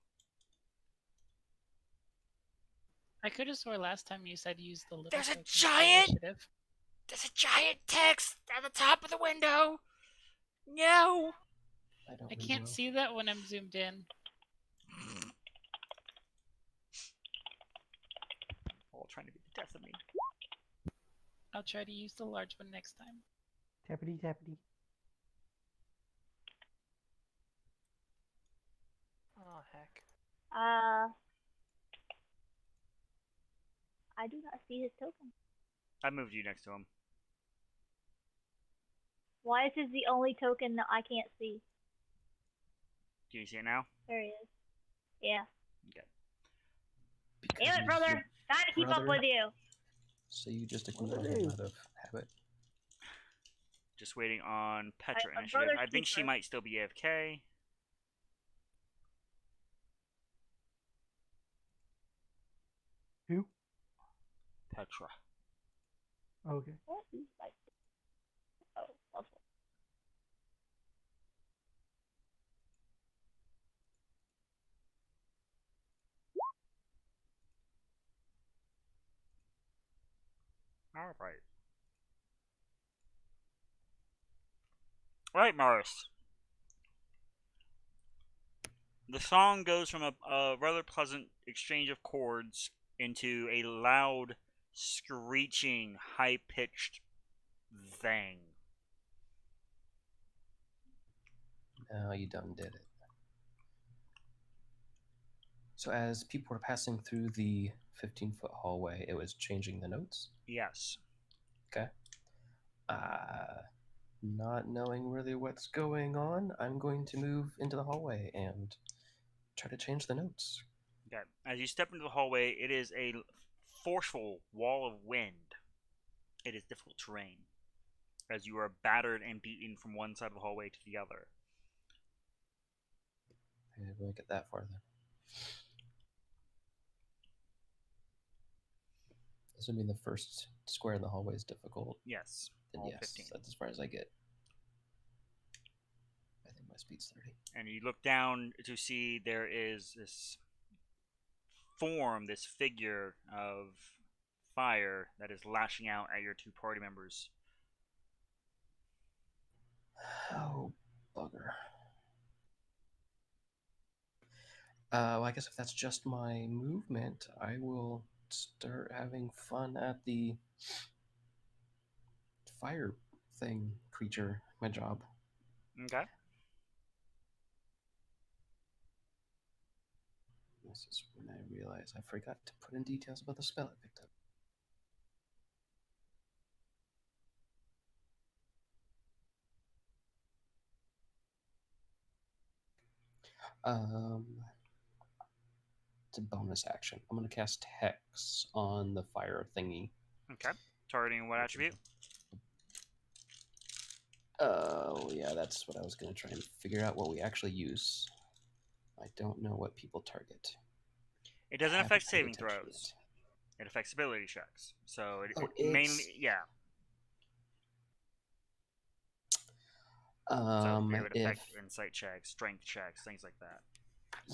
I could have swore last time you said use the little. There's a tokens for giant- initiative. There's a giant text at the top of the window. No. I don't I really can't know. see that when I'm zoomed in. All trying to be the death of me. I'll try to use the large one next time. Tappity tappity. Oh, heck. I do not see his token. I moved you next to him. Why is this the only token that I can't see? Do you see it now? There he is. Yeah. Okay. Because Damn it, he's brother! your Trying to keep up brother. with you. So you just What ignore do I him do? out of habit. Just waiting on Petra My initiative. brother's I think she keeper. might still be AFK. Who? Petra. Okay. What is my... Oh, puzzle. All right. All right, Morris. The song goes from a rather pleasant exchange of chords into a loud, screeching, high-pitched thang. Now you done did it. So as people were passing through the 15-foot hallway, it was changing the notes. Yes. Okay. Not knowing really what's going on, I'm going to move into the hallway and try to change the notes. Okay. As you step into the hallway, it is a forceful wall of wind. It is difficult terrain, as you are battered and beaten from one side of the hallway to the other. I didn't make it that far then. Assuming the first square in the hallway is difficult, Yes. then All yes, 15. that's as far as I get. I think my speed's 30. And you look down to see there is this form, this figure of fire that is lashing out at your two party members. Oh, bugger. Well, I guess if that's just my movement, I will start having fun at the fire thing creature. My job. Okay. This is when I realize I forgot to put in details about the spell I picked up. It's a bonus action. I'm going to cast Hex on the fire thingy. Okay. Targeting what attribute? Oh, yeah, that's what I was going to try and figure out what we actually use. I don't know what people target. It doesn't Haven't affect paid saving attention throws. It affects ability checks. So Oh, it mainly, yeah. yet. So it would If affect insight checks, strength checks, things like that.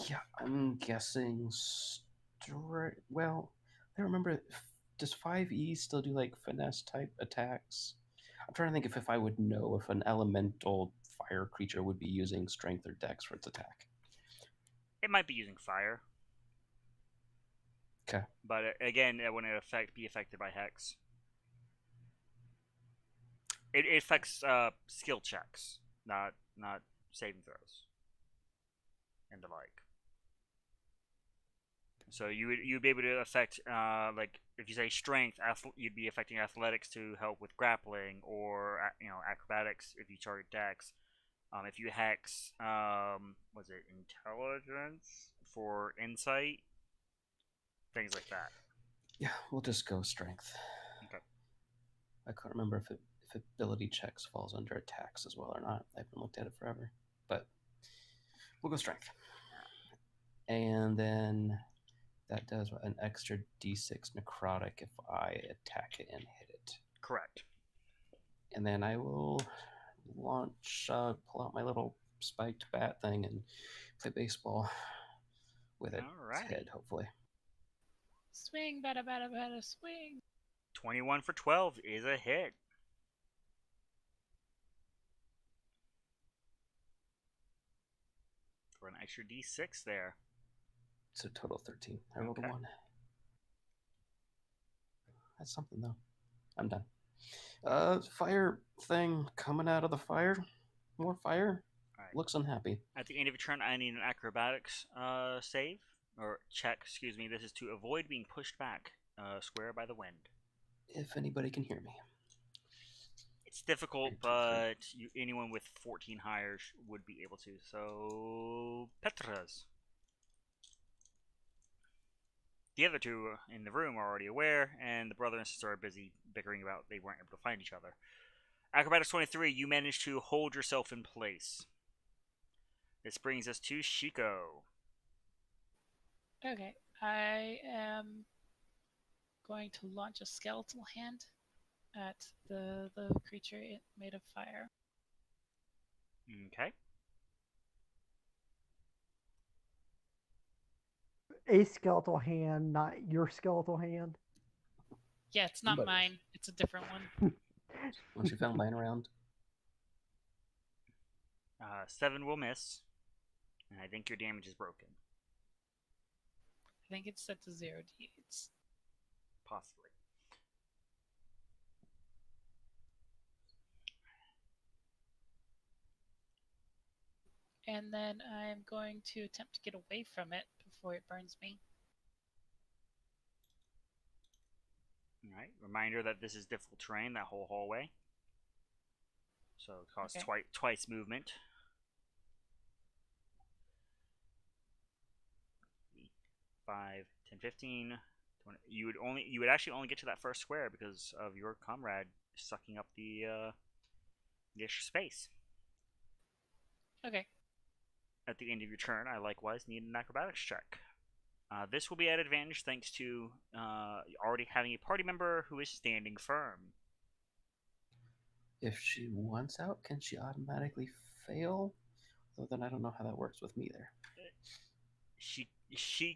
yeah, I'm guessing. Well, I don't remember. Does 5e still do like finesse type attacks? I'm trying to think if I would know if an elemental fire creature would be using strength or dex for its attack. It might be using fire. Okay. But again, it wouldn't be affected by hex. It affects skill checks, not saving throws, and the like. So you'd be able to affect like if you say strength, you'd be affecting athletics to help with grappling, or acrobatics if you target dex. If you hex, was it intelligence for insight, things like that. Yeah, we'll just go strength. Okay. I can't remember if ability checks falls under attacks as well or not. I haven't looked at it forever, but we'll go strength. And then that does an extra d6 necrotic if I attack it and hit it. Correct. And then I will pull out my little spiked bat thing and play baseball with its head, hopefully. Swing, bada, bada, bada, swing. 21 for 12 is a hit. For an extra d6 there. So total 13. I rolled a 1. That's something, though. I'm done. Fire thing coming out of the fire. More fire. Alright. Looks unhappy. At the end of your turn, I need an acrobatics save. Or check, excuse me. This is to avoid being pushed back square by the wind. If anybody can hear me. It's difficult, but anyone with 14 higher would be able to. So, Petras. The other two in the room are already aware, and the brother and sister are busy bickering about they weren't able to find each other. Acrobatics 23, you managed to hold yourself in place. This brings us to Shiko. Okay, I am going to launch a skeletal hand at the creature made of fire. Okay. A skeletal hand, not your skeletal hand. Yeah, it's not mine. It's a different one. Once you found mine around. 7 will miss, and I think your damage is broken. I think it's set to 0 d8s. Possibly. And then I'm going to attempt to get away from it before it burns me. Alright, reminder that this is difficult terrain, that whole hallway. So it costs Okay. twice movement. 5, 10, 15, 20. You would actually only get to that first square because of your comrade sucking up the extra space. Okay. At the end of your turn, I likewise need an acrobatics check. This will be at advantage thanks to already having a party member who is standing firm. If she wants out, can she automatically fail? Though then I don't know how that works with me there. She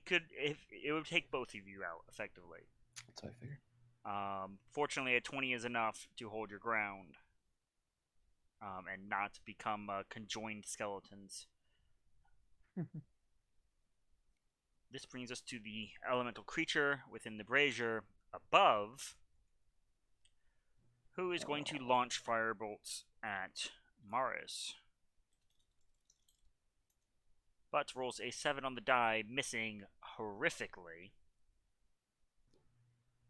could, if it would take both of you out effectively. That's what I figured. Fortunately, a 20 is enough to hold your ground and not become conjoined skeletons. This brings us to the elemental creature within the brazier above, who is going to launch firebolts at Maris. But rolls a 7 on the die, missing horrifically.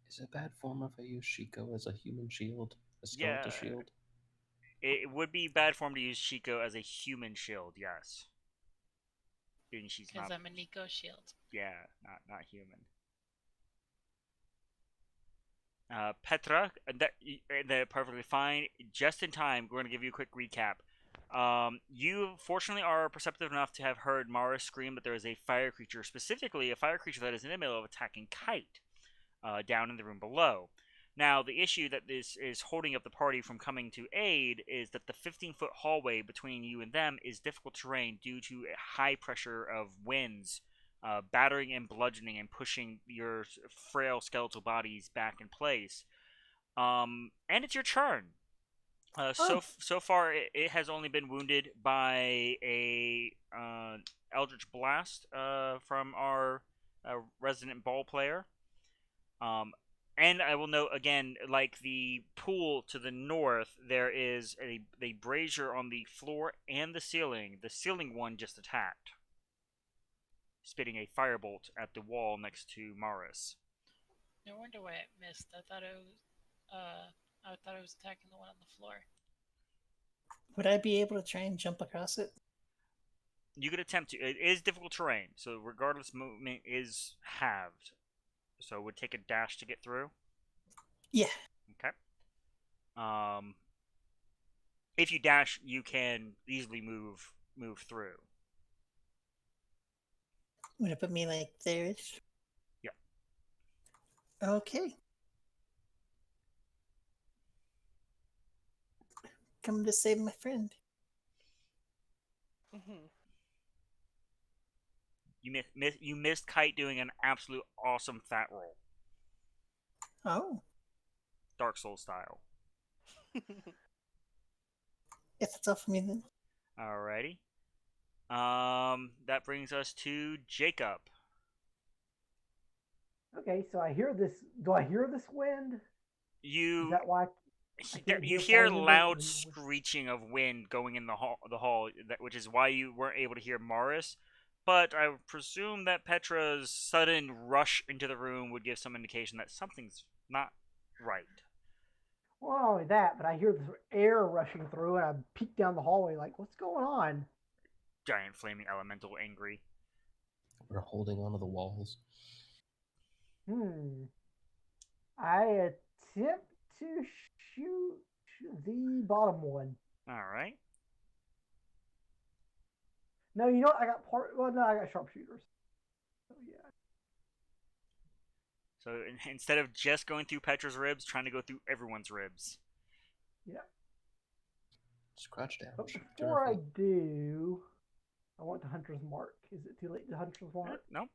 Is it bad form if I use Shiko as a human shield? A skeleton Yeah, shield? it would be bad form to use Shiko as a human shield, yes. Being she's Because not, I'm a Nico shield. yeah, not human. Petra, that perfectly fine. Just in time, we're going to give you a quick recap. You fortunately are perceptive enough to have heard Mara scream that there is a fire creature, specifically a fire creature that is in the middle of attacking Kite, down in the room below. Now, the issue that this is holding up the party from coming to aid is that the 15-foot hallway between you and them is difficult terrain due to a high pressure of winds battering and bludgeoning and pushing your frail skeletal bodies back in place. And it's your turn. So far, it has only been wounded by a Eldritch Blast from our resident ball player. And I will note again, like the pool to the north, there is a brazier on the floor and the ceiling. The ceiling one just attacked, spitting a firebolt at the wall next to Maris. No wonder why it missed. I thought it was attacking the one on the floor. Would I be able to try and jump across it? You could attempt to. It is difficult terrain, so regardless, movement is halved. So it would take a dash to get through. Yeah. Okay. If you dash, you can easily move through. Would it put me like there? Yeah. Okay. Come to save my friend. Mm-hmm. You missed Kite doing an absolute awesome fat roll, Oh. Dark Souls style. If that's all for me then. Alrighty. That brings us to Jacob. Okay, so I hear this. Do I hear this wind? You Is that why I can't you hear hear party members loud anymore? screeching of wind going in the hall, which is why you weren't able to hear Maris. But I presume that Petra's sudden rush into the room would give some indication that something's not right. Well, not only that, but I hear this air rushing through, and I peek down the hallway like, what's going on? Giant flaming elemental angry. We're holding onto the walls. I attempt to shoot the bottom one. Alright. No, you know what? I got I got sharpshooters. So yeah. So instead of just going through Petra's ribs, trying to go through everyone's ribs. Yeah. Just crouch down. But shoot before I feet. do, I want the hunter's mark. Is it too late to hunter's mark? Nope.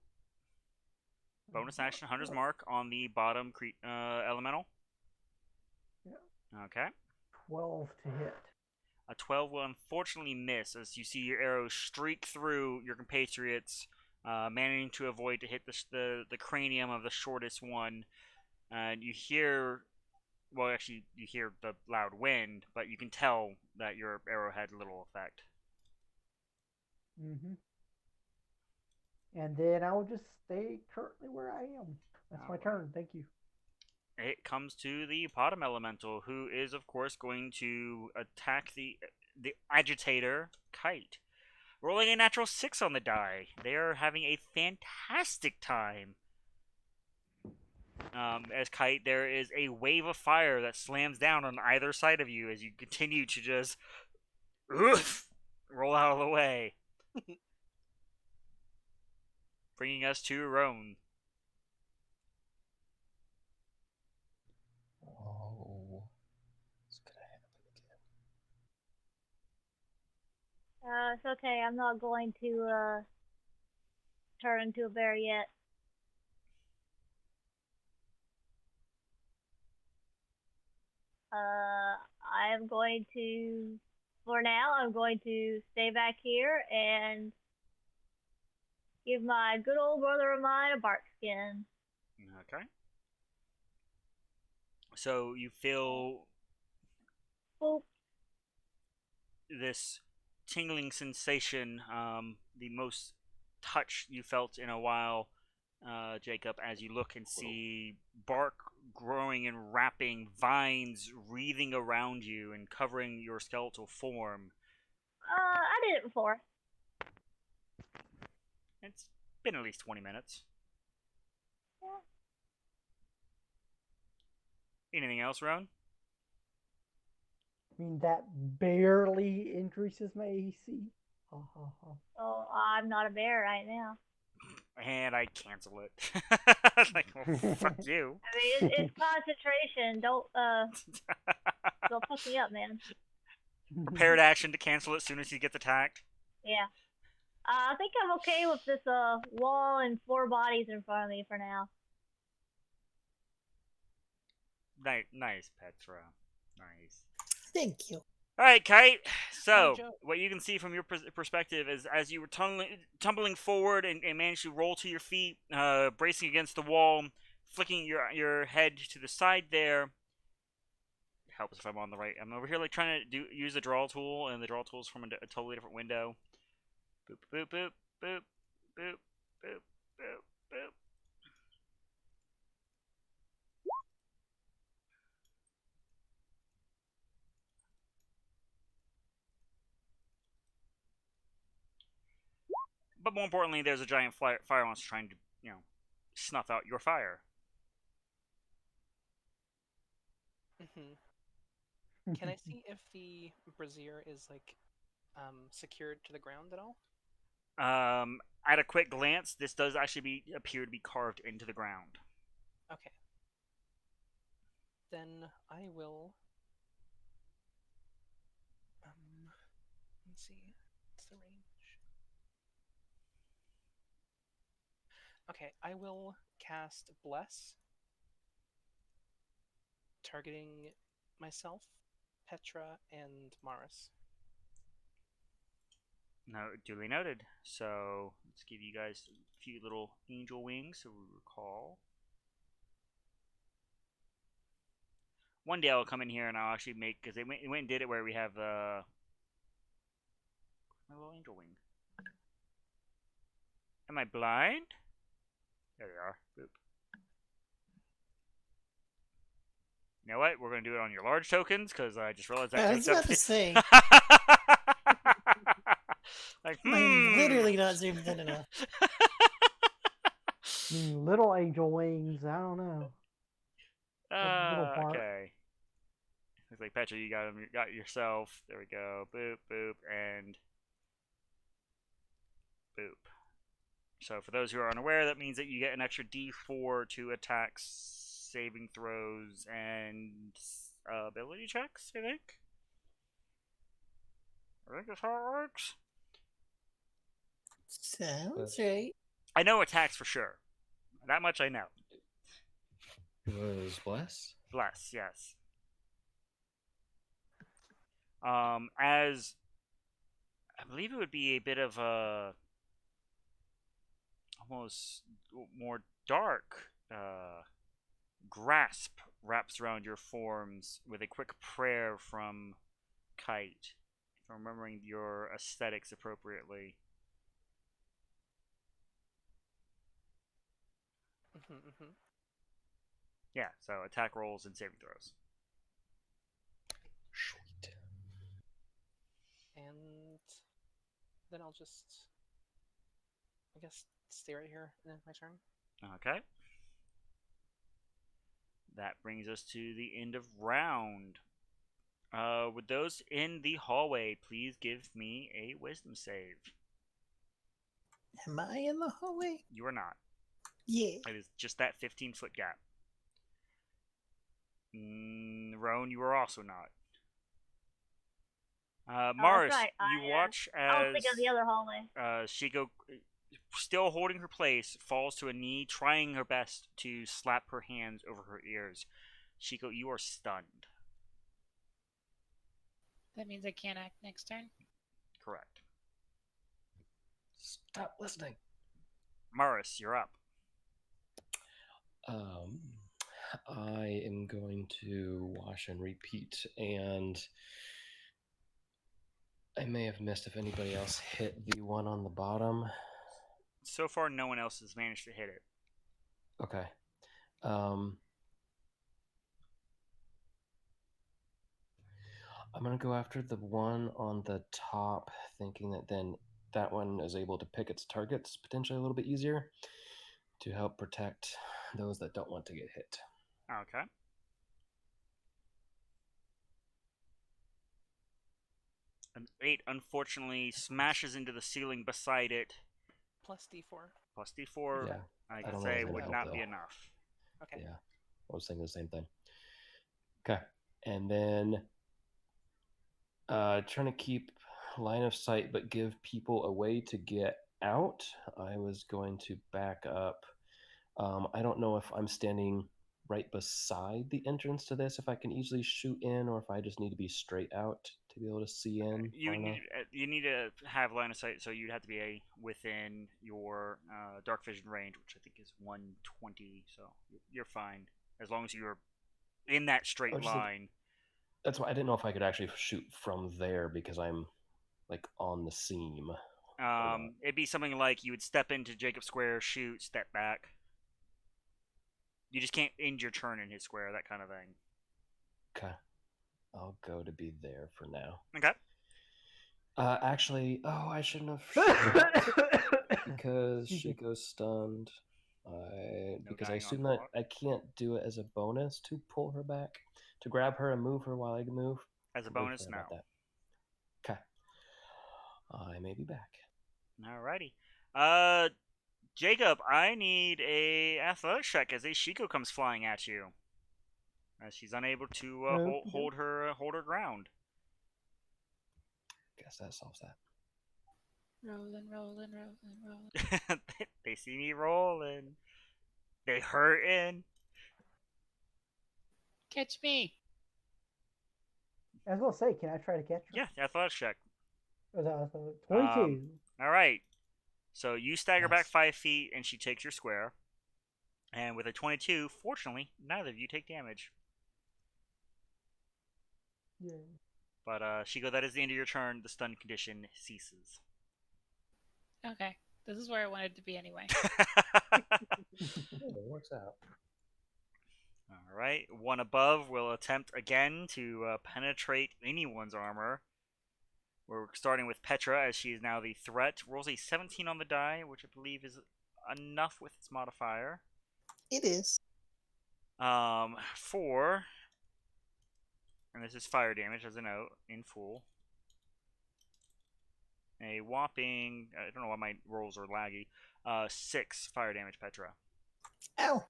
Bonus action, Hunter's Mark on the bottom elemental. Yeah. Okay. 12 to hit. A 12 will unfortunately miss as you see your arrow streak through your compatriots, managing to avoid to hit the cranium of the shortest one. And you hear, well, actually, you hear the loud wind, but you can tell that your arrow had little effect. Mm-hmm. And then I will just stay currently where I am. That's my turn. Thank you. It comes to the Potom Elemental, who is, of course, going to attack the agitator, Kite. Rolling a natural 6 on the die. They are having a fantastic time. As Kite, there is a wave of fire that slams down on either side of you as you continue to just roll out of the way. Bringing us to Roan. Oh, it's gonna happen again. It's okay. I'm not going to turn into a bear yet. I am going to, for now, I'm going to stay back here and give my good old brother of mine a bark skin. Okay. So you feel Boop. this tingling sensation, the most touch you felt in a while, Jacob, as you look and see bark growing and wrapping, vines wreathing around you and covering your skeletal form. I did it before. It's been at least 20 minutes. Yeah. Anything else, Roan? I mean, that barely increases my AC. Ha ha ha. So I'm not a bear right now. And I cancel it. Like, well, fuck you. I mean, it's concentration. Don't fuck me up, man. Prepared action to cancel it as soon as he gets attacked. Yeah. I think I'm okay with this wall and 4 bodies in front of me for now. Nice, Petra. Nice. Thank you. All right, Kite. So, Joe. what you can see from your perspective is as you were tumbling forward and managed to roll to your feet, bracing against the wall, flicking your head to the side there. Helps if I'm on the right. I'm over here like trying to use the draw tool, and the draw tool is from a totally different window. Boop, boop, boop, boop, boop, boop, boop, boop. But more importantly, there's a giant fire monster trying to, snuff out your fire. Can I see if the brazier is like secured to the ground at all? At a quick glance, this does actually appear to be carved into the ground. Okay. Then I will. Let's see. What's the range? Okay, I will cast Bless, targeting myself, Petra, and Maris. No, duly noted. So let's give you guys a few little angel wings so we recall. One day I'll come in here and I'll actually make, because they went and did it where we have my little angel wing. Am I blind? There we are. Boop. You know what? We're going to do it on your large tokens because I just realized that I takes was up. about to say, Like, I'm literally not zoomed in enough. I mean, little angel wings. I don't know. A little part. Okay. Looks like Petra, you got yourself. There we go. Boop, boop, and boop. So for those who are unaware, that means that you get an extra D4 to attacks, saving throws, and ability checks, I think. I think that's how it works. Sounds right. I know attacks for sure. That much I know. It was Bless? Bless, yes. As I believe it would be a bit of a almost more dark grasp wraps around your forms with a quick prayer from Kite, if I'm remembering your aesthetics appropriately. Mm-hmm. Yeah, so attack rolls and saving throws. Sweet. And then I'll just, I guess, stay right here and then my turn. Okay. That brings us to the end of round. With those in the hallway, please give me a wisdom save. Am I in the hallway? You are not. Yeah. It is just that 15-foot gap. Roan, you are also not. Morris, right. you watch I was as thinking of the other hallway. Shigo, still holding her place, falls to a knee, trying her best to slap her hands over her ears. Shigo, you are stunned. That means I can't act next turn. Correct. Stop listening. Morris, you're up. I am going to wash and repeat, and I may have missed if anybody else hit the one on the bottom. So far, no one else has managed to hit it. Okay. I'm going to go after the one on the top, thinking that then that one is able to pick its targets potentially a little bit easier to help protect those that don't want to get hit. Okay. An 8, unfortunately, smashes into the ceiling beside it. Plus D4. Plus D4, Yeah, I I could don't know say, if it's gonna would help, not be though. enough. Okay. Yeah, I was thinking the same thing. Okay, and then trying to keep line of sight but give people a way to get out. I was going to back up. I don't know if I'm standing right beside the entrance to this, if I can easily shoot in, or if I just need to be straight out to be able to see in. You need to have line of sight, so you'd have to be within your dark vision range, which I think is 120. So you're fine as long as you're in that straight line. That's why I didn't know if I could actually shoot from there because I'm like on the seam. It'd be something like you would step into Jacob Square, shoot, step back. You just can't end your turn in his square, that kind of thing. Okay. I'll go to be there for now. Okay. Actually, I shouldn't have shot because she goes stunned. Because I assume that I can't do it as a bonus to pull her back, to grab her and move her while I move. As a bonus, no. About that. Okay. I may be back. Alrighty. Jacob, I need a athletics check as a Shiko comes flying at you. As she's unable to hold her ground. Guess that solves that. Rolling, rolling, rolling, rolling. They see me rolling. They hurting. Catch me. I was gonna say, can I try to catch her? Yeah, athletics check. 22. All right. So you stagger back 5 feet, and she takes your square. And with a 22, fortunately, neither of you take damage. Yeah. But Shiko, that is the end of your turn. The stun condition ceases. Okay. This is where I wanted to be anyway. It works out. All right. One above will attempt again to penetrate anyone's armor. We're starting with Petra, as she is now the threat. Rolls a 17 on the die, which I believe is enough with its modifier. It is. 4, and this is fire damage, as a note, in full. A whopping, I don't know why my rolls are laggy, 6 fire damage, Petra. Ow.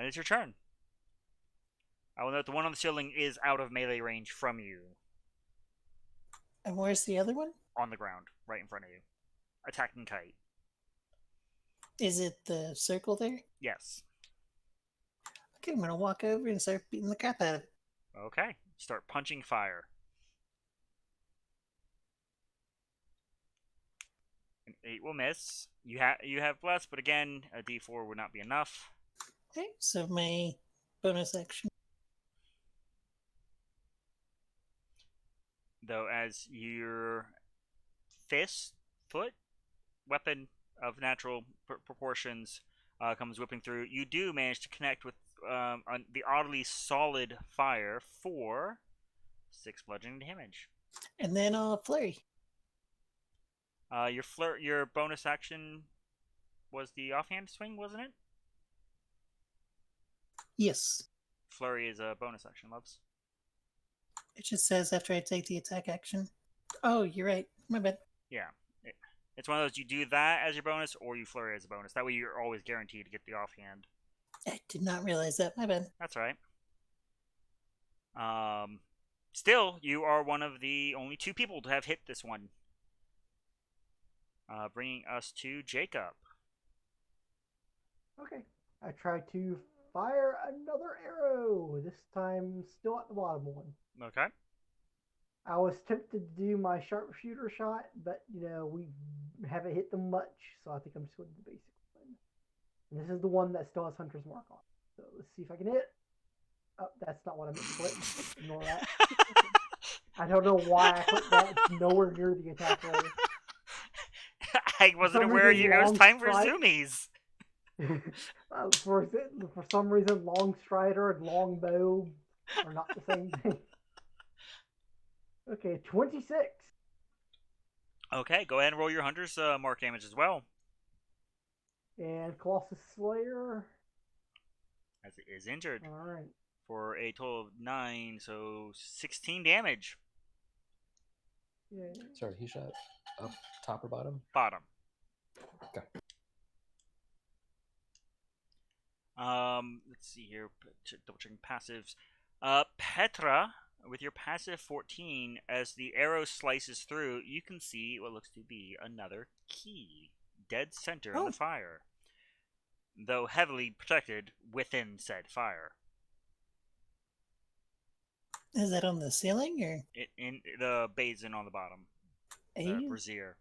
It's your turn. I will note the one on the ceiling is out of melee range from you. And where's the other one? On the ground, right in front of you. Attacking Kite. Is it the circle there? Yes. Okay, I'm gonna walk over and start beating the crap out of it. Okay. Start punching fire. An 8 will miss. You have bless, but again, a D4 would not be enough. Okay, so my bonus action. Though as your foot, weapon of natural proportions comes whipping through. You do manage to connect with the oddly solid fire for 6 bludgeoning damage. And then flurry. Your bonus action was the offhand swing, wasn't it? Yes. Flurry is a bonus action, loves. It just says after I take the attack action. Oh, you're right. My bad. Yeah. It's one of those, you do that as your bonus or you flurry as a bonus. That way you're always guaranteed to get the offhand. I did not realize that. My bad. That's right. Still, you are one of the only 2 people to have hit this one. Bringing us to Jacob. Okay. I try to fire another arrow. This time still at the bottom one. Okay. I was tempted to do my sharpshooter shot, but we haven't hit them much, so I think I'm just going to do the basic one. And this is the one that still has Hunter's Mark on. So let's see if I can hit. Oh, that's not what I meant to click. Ignore that. I don't know why I clicked that. It's nowhere near the attack roll. I wasn't aware it was time for zoomies. For some reason, long strider and long bow are not the same thing. Okay, 26. Okay, go ahead and roll your Hunter's Mark damage as well. And Colossus Slayer. As it is injured. Alright. For a total of 9, so 16 damage. Yeah. Sorry, he shot up top or bottom? Bottom. Okay. Let's see here. Double checking passives. Petra, with your passive 14, as the arrow slices through, you can see what looks to be another key, dead center in the fire, though heavily protected within said fire. Is that on the ceiling or? In the basin on the bottom. The brazier.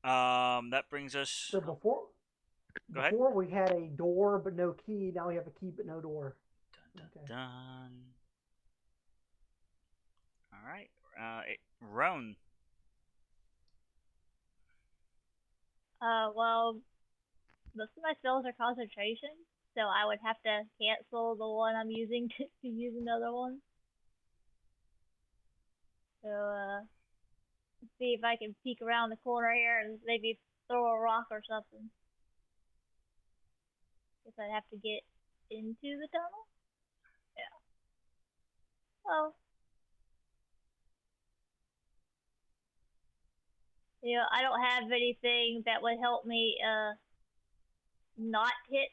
That brings us. So before we had a door but no key. Now we have a key but no door. Done. All right, Roan. Well, most of my spells are concentration, so I would have to cancel the one I'm using to use another one. So, let's see if I can peek around the corner here and maybe throw a rock or something. Guess I'd have to get into the tunnel? Yeah. Oh. I don't have anything that would help me, not hit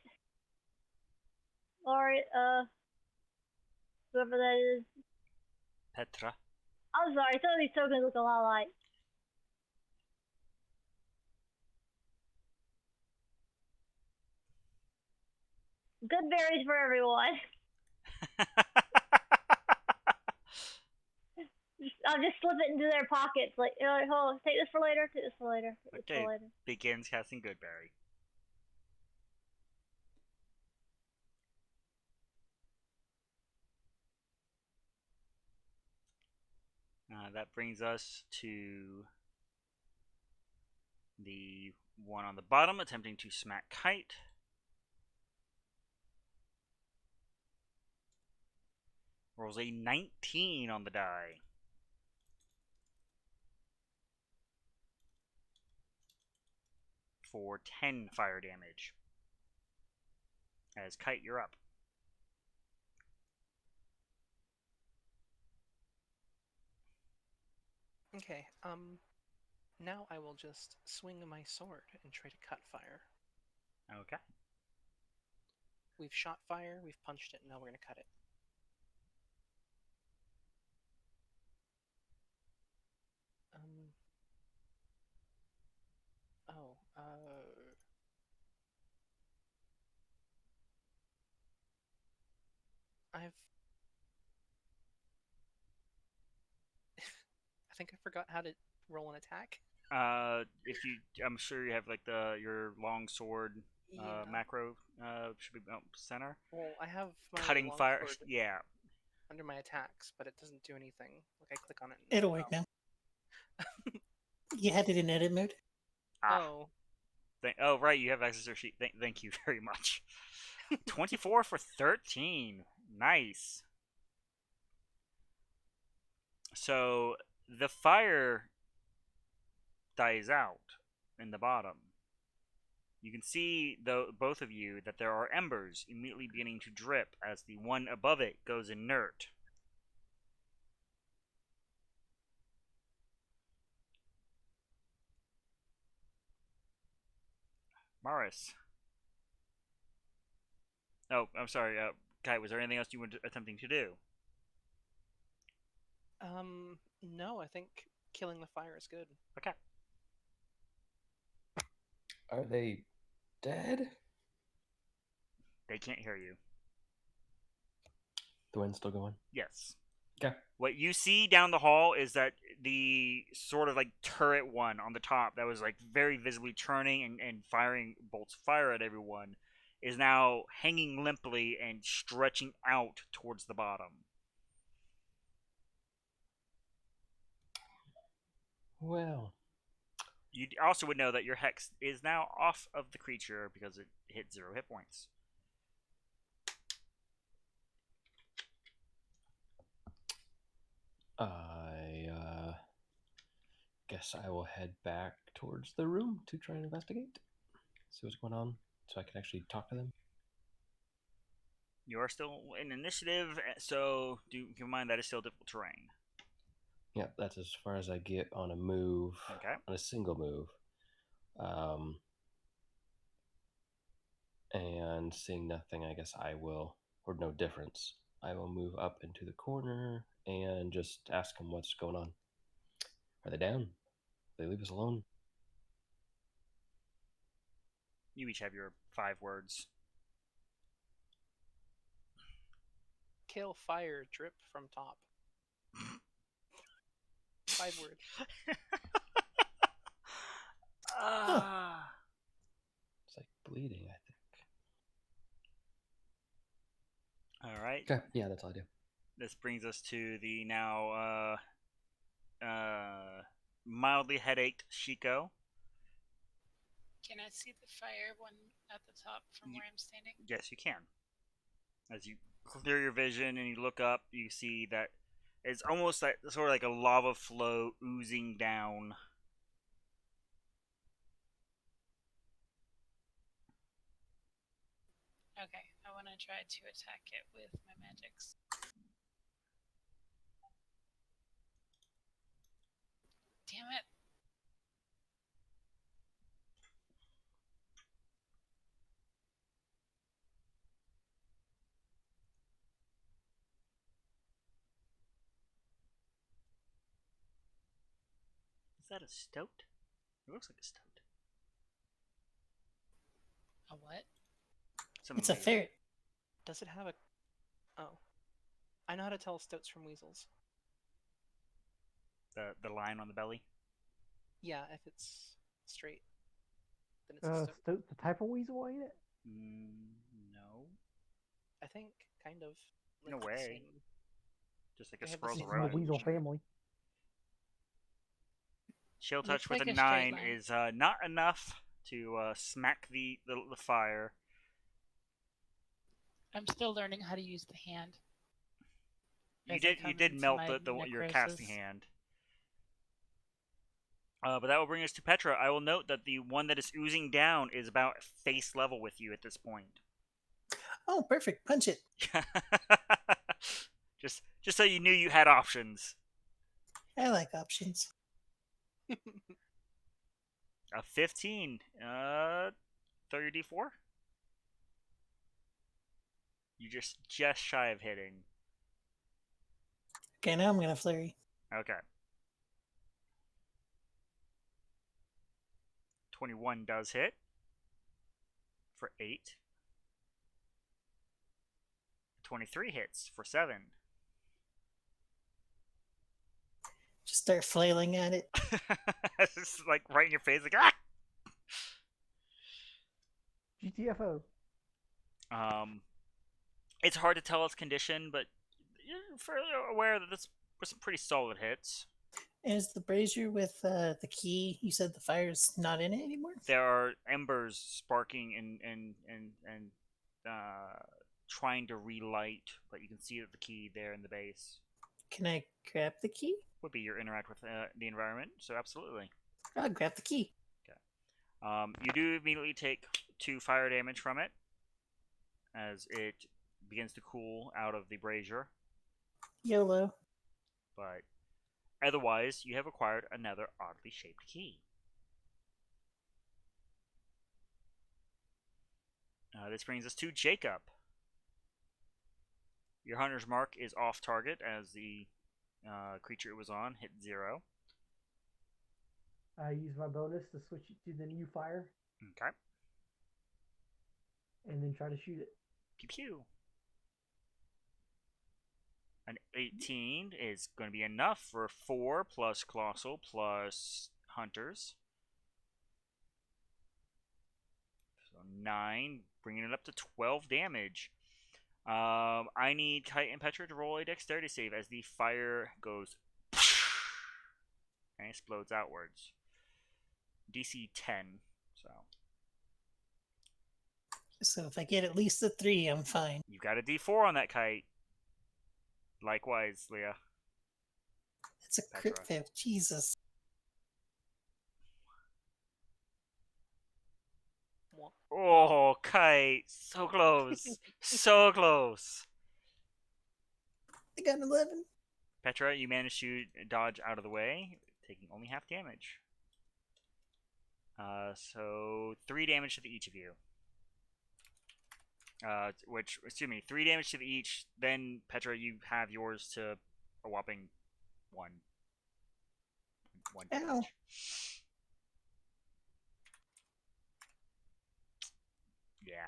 or whoever that is. Petra. I'm sorry, some of these tokens look a lot alike. Good berries for everyone. I'll just slip it into their pockets, like, oh, take this for later, take this for later, take this for later. Begins casting Goodberry. That brings us to the one on the bottom, attempting to smack Kite. Rolls a 19 on the die. For 10 fire damage. As Kite, you're up. Okay, now I will just swing my sword and try to cut fire. Okay. We've shot fire, we've punched it, now we're gonna cut it. I think I forgot how to roll an attack. I'm sure you have like your long sword macro should be center. Well, I have my cutting long fire. sword Yeah. under my attacks, but it doesn't do anything. Like I click on it. It'll work now. You had it in edit mode. Ah, Oh, oh right, you have access to your sheet. Thank you very much. 24 for 13. Nice. So the fire dies out in the bottom. You can see, though, both of you, that there are embers immediately beginning to drip as the one above it goes inert. Maris. Oh, I'm sorry, Kai, was there anything else you were attempting to do? no, I think killing the fire is good. Okay. Are they dead? They can't hear you. The wind's still going. Yes. Okay. What you see down the hall is that the sort of like turret one on the top that was like very visibly turning and firing bolts of fire at everyone is now hanging limply and stretching out towards the bottom. Well, You also would know that your hex is now off of the creature because it hit 0 hit points. I guess I will head back towards the room to try and investigate, see what's going on, so I can actually talk to them. You are still in initiative, so do keep in mind that is still difficult terrain. Yeah, that's as far as I get on a move. Okay. On a single move. And seeing nothing, I guess I will, or no difference, I will move up into the corner and just ask them what's going on. Are they down? They leave us alone? You each have your 5 words. Kill fire, drip from top. 5 words. It's like bleeding, I think. All right. Okay, yeah, that's all I do. This brings us to the now mildly headached Shiko. Can I see the fire one at the top from where I'm standing? Yes, you can. As you clear your vision and you look up, you see that it's almost like sort of like a lava flow oozing down. Okay, I want to try to attack it with my magics. Damn it. Is that a stoat? It looks like a stoat. A what? It's a ferret. Does it have a... Oh. I know how to tell stoats from weasels. The line on the belly. Yeah, if it's straight, then it's a stoat. Stoat's the type of weasel, ain't it? No. I think, kind of. In a the way. same- Just like They a have the squirrel's same a It's in the rodent. weasel nature. family. Chill Looks touch with like a a straight 9 line. is not enough to smack the fire. I'm still learning how to use the hand. You As I did come into melt my your casting necrosis. hand. But that will bring us to Petra. I will note that the one that is oozing down is about face level with you at this point. Oh, perfect. Punch it. just so you knew you had options. I like options. A 15. Throw your d4. You just shy of hitting. Okay, now I'm gonna flurry. Okay. 21 does hit for 8. 23 hits for 7. Just start flailing at it. It's like right in your face, like ah. GTFO. It's hard to tell its condition, but you're fairly aware that this was some pretty solid hits. And is the brazier with the key? You said the fire's not in it anymore. There are embers sparking and trying to relight, but you can see that the key there in the base Can I grab the key? would be your interact with the environment. So absolutely. I'll grab the key. You do immediately take 2 fire damage from it as it begins to cool out of the brazier, YOLO. but otherwise you have acquired another oddly shaped key. This brings us to Jacob. Your hunter's mark is off target as the creature it was on hit 0. I use my bonus to switch it to the new fire Okay. and then try to shoot it. Pew pew. An 18 is going to be enough for 4 plus Colossal plus Hunters. So 9, bringing it up to 12 damage. I need Kite and Petra to roll a dexterity save as the fire goes and explodes outwards. DC 10. So if I get at least a 3, I'm fine. You've got a D4 on that kite. Likewise, Leah. It's a crit Petra. fail. Jesus. Oh, kite. So close. So close. I got an 11. Petra, you managed to dodge out of the way, taking only half damage. So 3 damage to the each of you. Excuse me, 3 damage to the each. Then Petra, you have yours to a whopping 1. 1 damage. Ow. Yeah.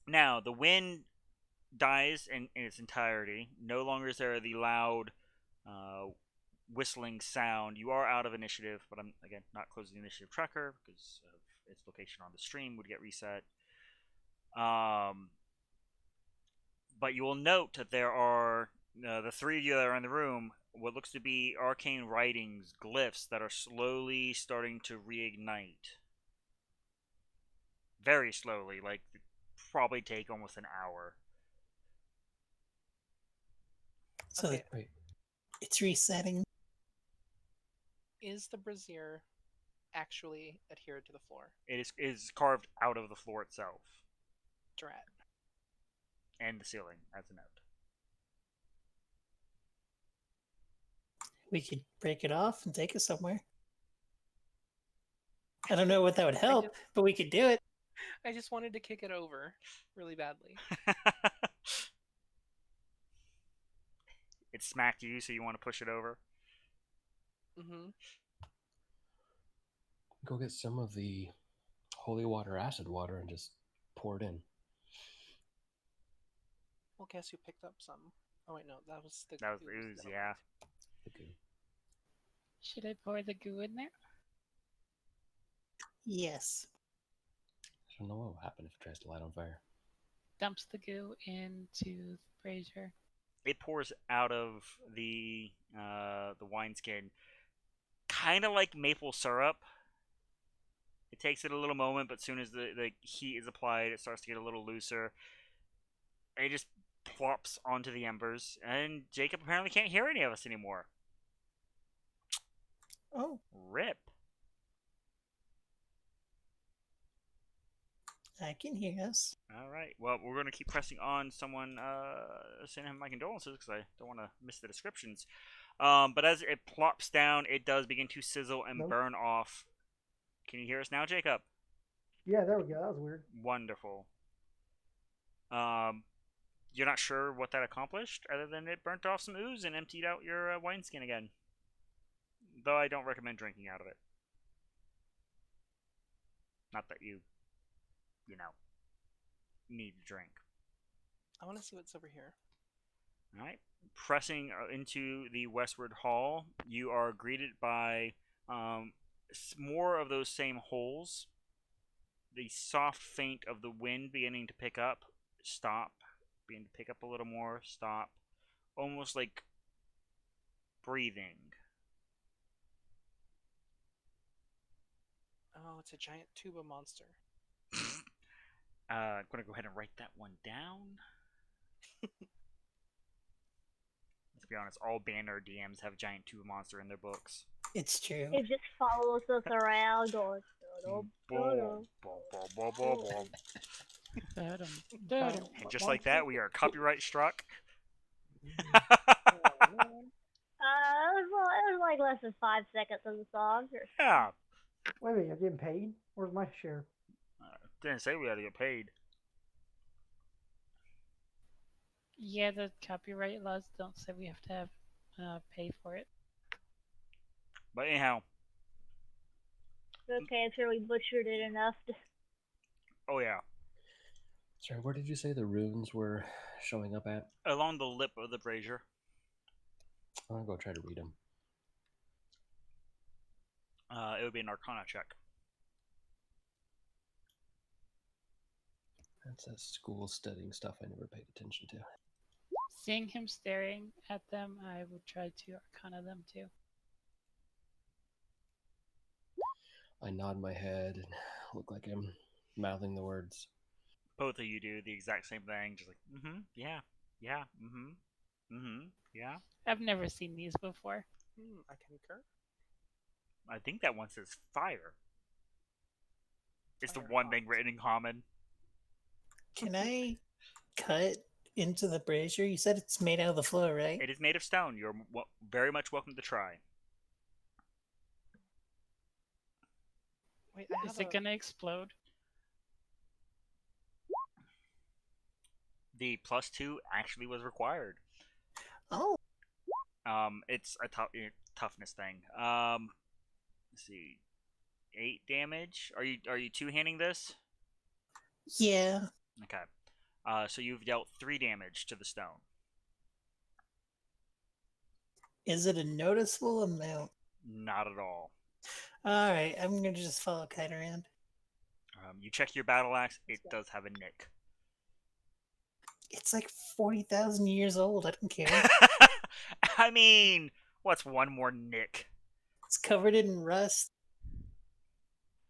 Now the wind dies in its entirety. No longer is there the loud whistling sound. You are out of initiative, but I'm again not closing the initiative tracker because of its location on the stream would get reset. But you will note that there are the 3 of you that are in the room. What looks to be arcane writings, glyphs that are slowly starting to reignite. Very slowly, like probably take almost an hour. So Okay. Wait, it's resetting. Is the brazier actually adhered to the floor? It is carved out of the floor itself Drat. and the ceiling, as a note. We could break it off and take it somewhere. I don't know what that would help, but we could do it. I just wanted to kick it over really badly. It smacked you, so you want to push it over? Mm-hmm. go get some of the holy water, acid water, and just pour it in. Well, guess who picked up some? Oh wait, no, that was the That was the ooze, yeah. Okay. Should I pour the goo in there? Yes. I don't know what will happen if it tries to light on fire. Dumps the goo into the brazier. It pours out of the wineskin, kind of like maple syrup. It takes it a little moment, but as soon as the heat is applied, it starts to get a little looser. And it just plops onto the embers, and Jacob apparently can't hear any of us anymore. Oh, Rip. I can hear us. All right. Well, we're going to keep pressing on. Someone send him my condolences because I don't want to miss the descriptions. But as it plops down, it does begin to sizzle and Nope. burn off. Can you hear us now, Jacob? Yeah, there we go. That was weird. Wonderful. You're not sure what that accomplished, other than it burnt off some ooze and emptied out your wineskin again. Though I don't recommend drinking out of it. Not that you need to drink. I want to see what's over here. All right. Pressing into the westward hall, you are greeted by more of those same holes. The soft faint of the wind beginning to pick up, stop, begin to pick up a little more, stop. almost like breathing. Oh, it's a giant tuba monster. I'm gonna go ahead and write that one down. To be honest, all banner DMs have a giant tuba monster in their books. It's true. It just follows us around going. Boom, boom, boom, boom, boom, boom. Da-dum. And just like that, we are copyright struck. Oh, man. It was like less than 5 seconds of the song. Yeah. Wait a minute, you're getting paid? Where's my share? Didn't say we had to get paid. Yeah, the copyright laws don't say we have to have pay for it. But anyhow, Okay, I'm sure we butchered it enough. oh yeah, Sorry, where did you say the runes were showing up at? along the lip of the brazier. I'm gonna go try to read them. It would be an Arcana check. That's that school studying stuff I never paid attention to. Seeing him staring at them, I would try to arcana them too. I nod my head and look like I'm mouthing the words. Both of you do the exact same thing, just like, yeah, yeah, yeah. I've never seen these before. I concur. I think that one says fire. It's the Fire one hot. thing written in common. Can I cut into the brazier? You said it's made out of the floor, right? It is made of stone. You're very much welcome to try. Wait, I Is have it gonna explode? The +2 actually was required. Oh, It's a toughness thing. Let's see, 8 damage. Are you two-handing this? yeah. Okay. So you've dealt 3 damage to the stone. Is it a noticeable amount? Not at all. All right, I'm gonna just follow Kite around. You check your battle axe. It does have a nick. It's like 40,000 years old. I don't care. I mean, what's one more nick? It's covered in rust.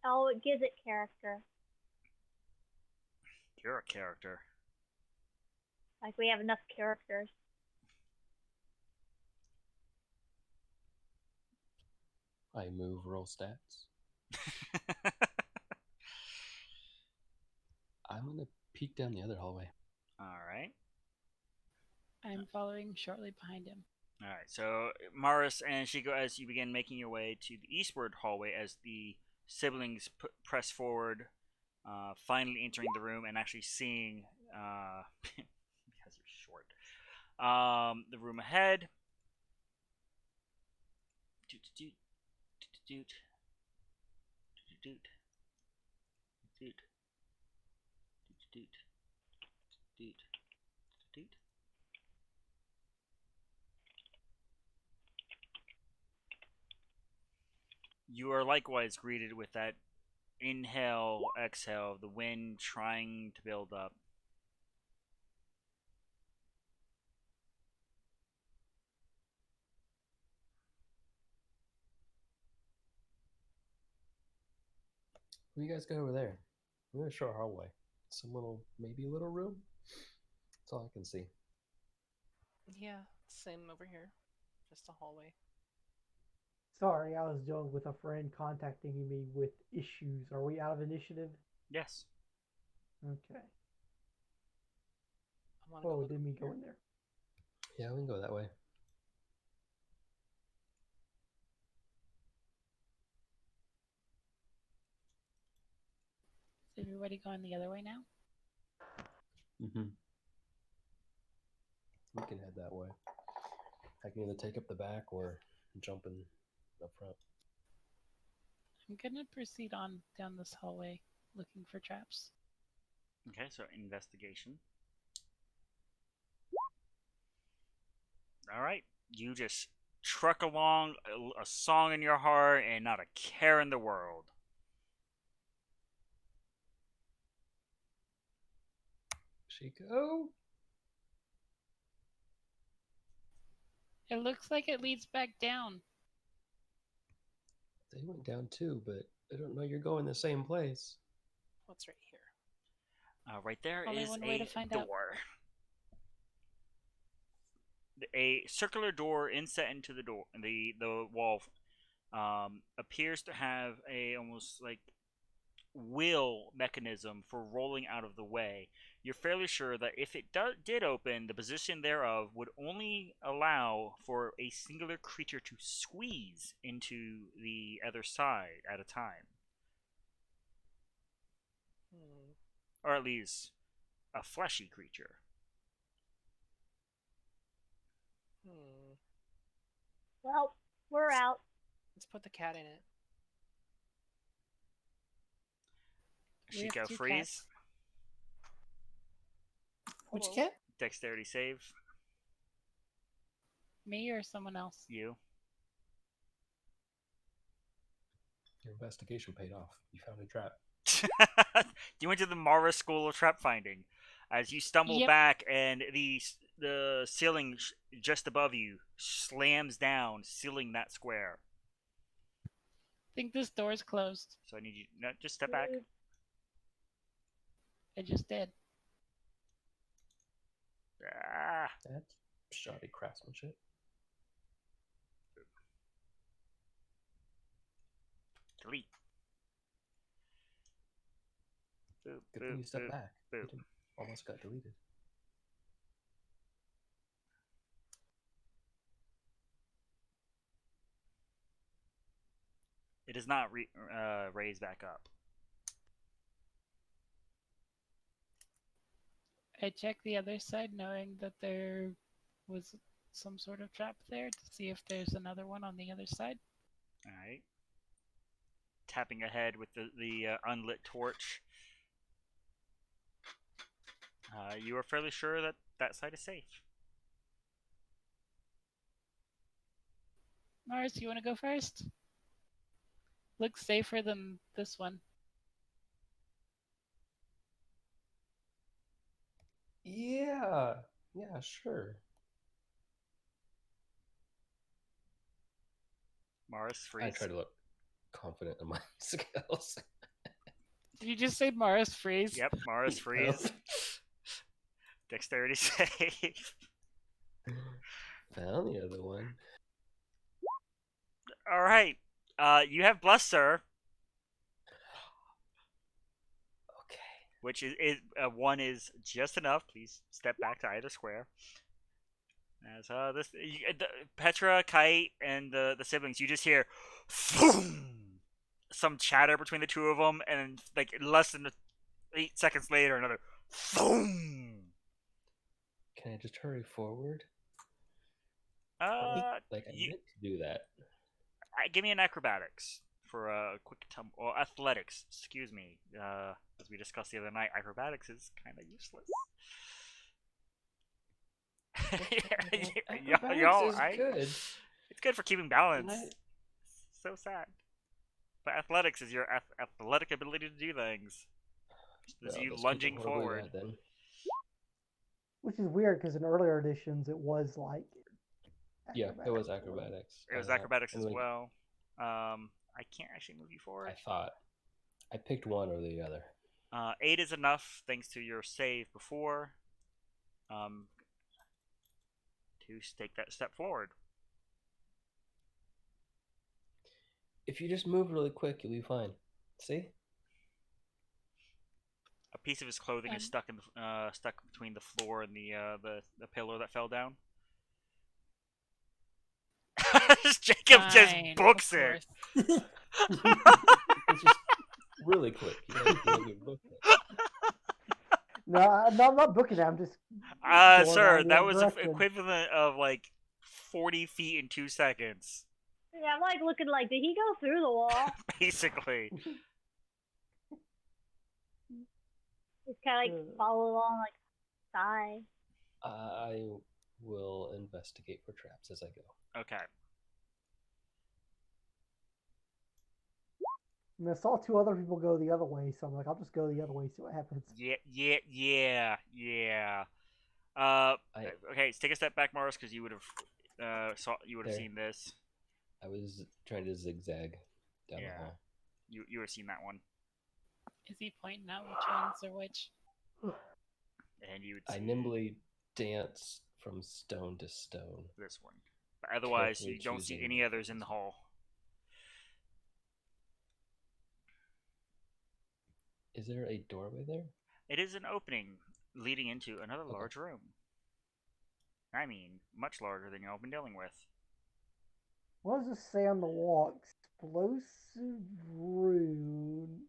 Oh, it gives it character. You're a character. Like we have enough characters. I move, roll stats. I'm gonna peek down the other hallway. All right. I'm following shortly behind him. All right. So Maris and Shiko, as you begin making your way to the eastward hallway, as the siblings press forward, finally entering the room and actually seeing, because you're short, the room ahead. Doot doot doot doot doot doot doot doot doot. You are likewise greeted with that inhale, exhale of the wind trying to build up. What do you guys got over there? We're in a short hallway. Some little, maybe a little room? That's all I can see. Yeah, same over here. Just a hallway. Sorry, I was dealing with a friend contacting me with issues. Are we out of initiative? Yes. Okay. I want to go Oh, look didn't over mean go here. in there. Yeah, we can go that way. Is everybody going the other way now? Mm-hmm. We can head that way. I can either take up the back or jump in up front. I'm gonna proceed on down this hallway looking for traps. Okay, so investigation. All right. You just truck along, a song in your heart, and not a care in the world. Chico? It looks like it leads back down. They went down too, but I don't know you're going the same place. What's right here? Right there Only is one way to find out. door. A circular door inset into the door. The wall appears to have a almost like wheel mechanism for rolling out of the way. You're fairly sure that if it did open, the position thereof would only allow for a singular creature to squeeze into the other side at a time. Or at least a fleshy creature. Well, we're out. Let's put the cat in it. We have Shiko two freeze. cats. Which Hello. cat? Dexterity save. Me or someone else? You. Your investigation paid off. You found a trap. You went to the Mara School of Trap Finding. As you stumble Yep. back, and the ceiling just above you slams down, sealing that square. I think this door is closed. So I need you no, just step back. I just did. Ah, That's shoddy craftsmanship. delete. Boop, Good boop, thing you stepped boop, back. boop. It almost got deleted. It does not raise back up. I checked the other side knowing that there was some sort of trap there to see if there's another one on the other side. All right. Tapping ahead with the unlit torch. You are fairly sure that that side is safe. Mars, you want to go first? Looks safer than this one. Yeah. Yeah, sure. Mars freeze. I try to look confident in my skills. Did you just say Mars freeze? Yep, Mars freeze. Dexterity save. Found the other one. All right. You have bless, sir. Okay. Which is one is just enough. Please step back to either square. As Petra, Kite, and the siblings, you just hear boom, some chatter between the two of them, and like less than 8 seconds later, another boom. Can I just hurry forward? Uh, Like I meant to do that. give me an acrobatics for a quick or athletics. Excuse me. As we discussed the other night, acrobatics is kind of useless. Acrobatics is good. It's good for keeping balance. So sad. But athletics is your athletic ability to do things. Is you let's keep it lunging horribly forward. bad, then. Which is weird because in earlier editions it was like. Yeah, it was acrobatics. It was acrobatics and as like, well. I can't actually move you forward. I thought I picked one or the other. 8 is enough thanks to your save before. To take that step forward. If you just move really quick, you'll be fine. See? A piece of his clothing is stuck in the stuck between the floor and the pillar that fell down. Jacob just books it. It's just really quick. You gotta book it. No, I'm not booking it. I'm just. Sir, going that the was the direction. equivalent of like 40 feet in 2 seconds. Yeah, I'm like looking like, did he go through the wall? Basically. Just kind of like follow along, like sigh. I will investigate for traps as I go. Okay. I mean, I saw 2 other people go the other way, so I'm like, I'll just go the other way, see what happens. Yeah. Okay, take a step back, Morris, because you would have you would have There. seen this. I was trying to zigzag down the Yeah. hall. You would have seen that one, Is he pointing out which ones are which? and you would I see nimbly dance from stone to stone. this one. But otherwise, Carefully you don't see choosing any my others in the focus. hall. Is there a doorway there? It is an opening leading into another Okay. large room. I mean, much larger than y'all been dealing with. What does this say on the wall? Explosive rune.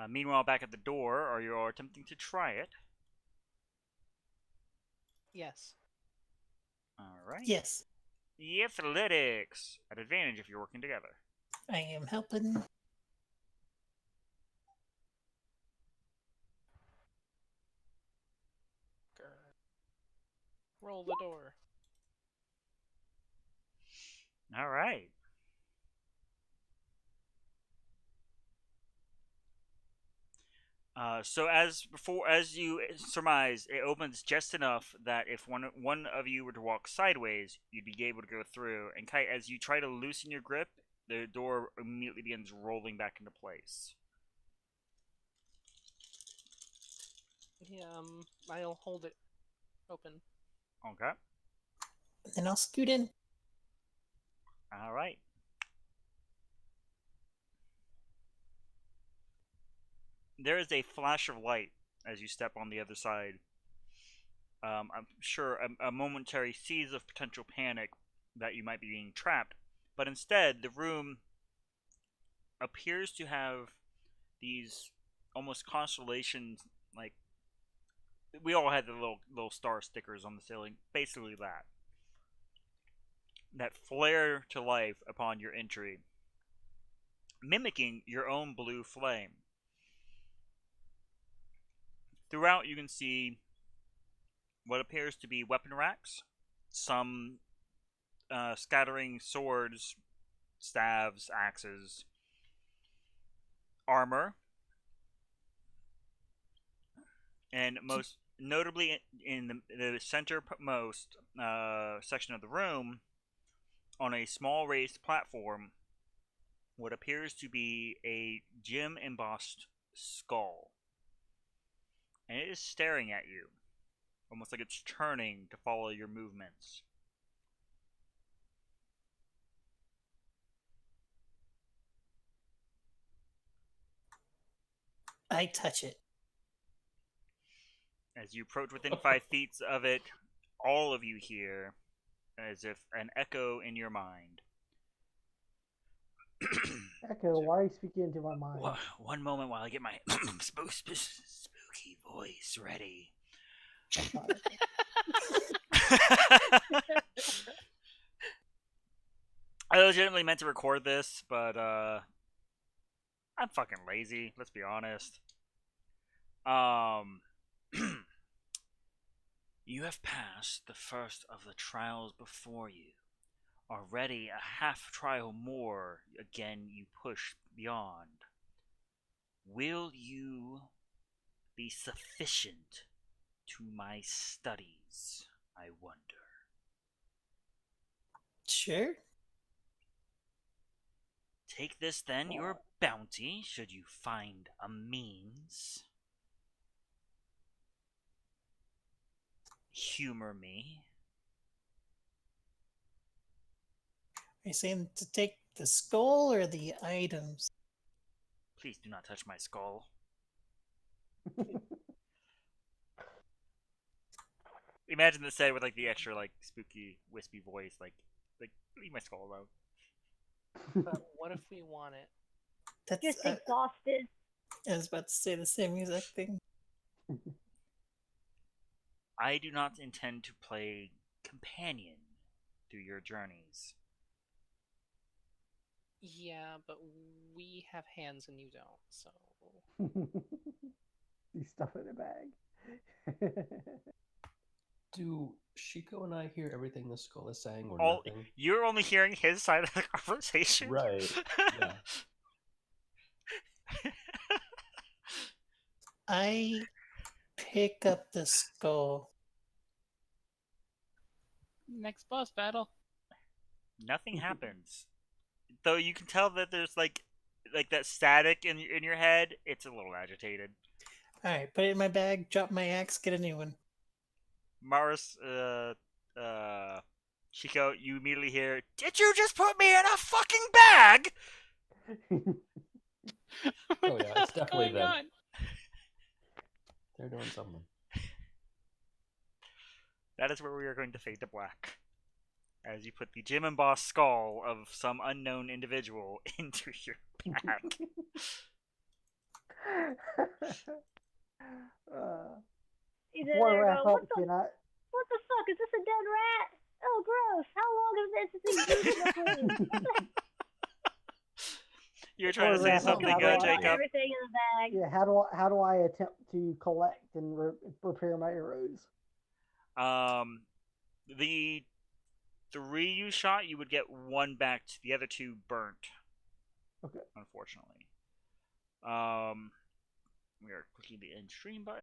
Meanwhile, back at the door, are you all attempting to try it? Yes. All right. Yes, Athletics at advantage if you're working together. I am helping. Grr. Roll the door. All right. So as before, as you surmise, it opens just enough that if one of you were to walk sideways, you'd be able to go through. And Kite, as you try to loosen your grip, the door immediately begins rolling back into place. Yeah, I'll hold it open. Okay. Then I'll scoot in. All right. There is a flash of light as you step on the other side. I'm sure a momentary seize of potential panic that you might be being trapped, but instead the room appears to have these almost constellations, like we all had the little star stickers on the ceiling, basically that flare to life upon your entry, mimicking your own blue flame. Throughout, you can see what appears to be weapon racks, some scattering swords, staves, axes, armor, and most notably in the centermost section of the room, on a small raised platform, what appears to be a gem embossed skull. And it is staring at you, almost like it's turning to follow your movements. I touch it. As you approach within 5 feet of it, all of you hear as if an echo in your mind. Echo, why are you speaking into my mind? One moment while I get my spooky voice ready. That's not Echo. I legitimately meant to record this, but I'm fucking lazy, let's be honest. You have passed the first of the trials before you. Already a half trial more, again you push beyond. Will you be sufficient to my studies, I wonder? Sure. Take this then, your bounty, should you find a means. Humor me. Are you saying to take the skull or the items? Please do not touch my skull. Imagine this said with like the extra like spooky wispy voice, like leave my skull alone. But what if we want it? That's. Just exhausted. I was about to say the same exact thing. I do not intend to play companion through your journeys. Yeah, but we have hands and you don't, so. You stuff it in a bag. Do Shiko and I hear everything the skull is saying or All nothing? you're only hearing his side of the conversation, Right. Yeah. I pick up the skull. Next boss battle. Nothing happens. Though you can tell that there's like that static in your head. It's a little agitated. All right, put it in my bag. Drop my axe. Get a new one. Maris, Chico, you immediately hear, "Did you just put me in a fucking bag?" Oh yeah, it's definitely going them. on? They're doing something. That is where we are going to fade to black. As you put the Jim and Boss skull of some unknown individual into your bag. He's in Before I there wrap going, up, can I? what the fuck? Is this a dead rat? Oh, gross. How long has this thing been in the fridge? You're trying to Before I say wrap up, something, how do I- Jacob? Everything in the bag. Yeah, how do I attempt to collect and repair my arrows? The 3 you shot, you would get 1 back. The other 2 burnt. Okay. Unfortunately. We are clicking the end stream button.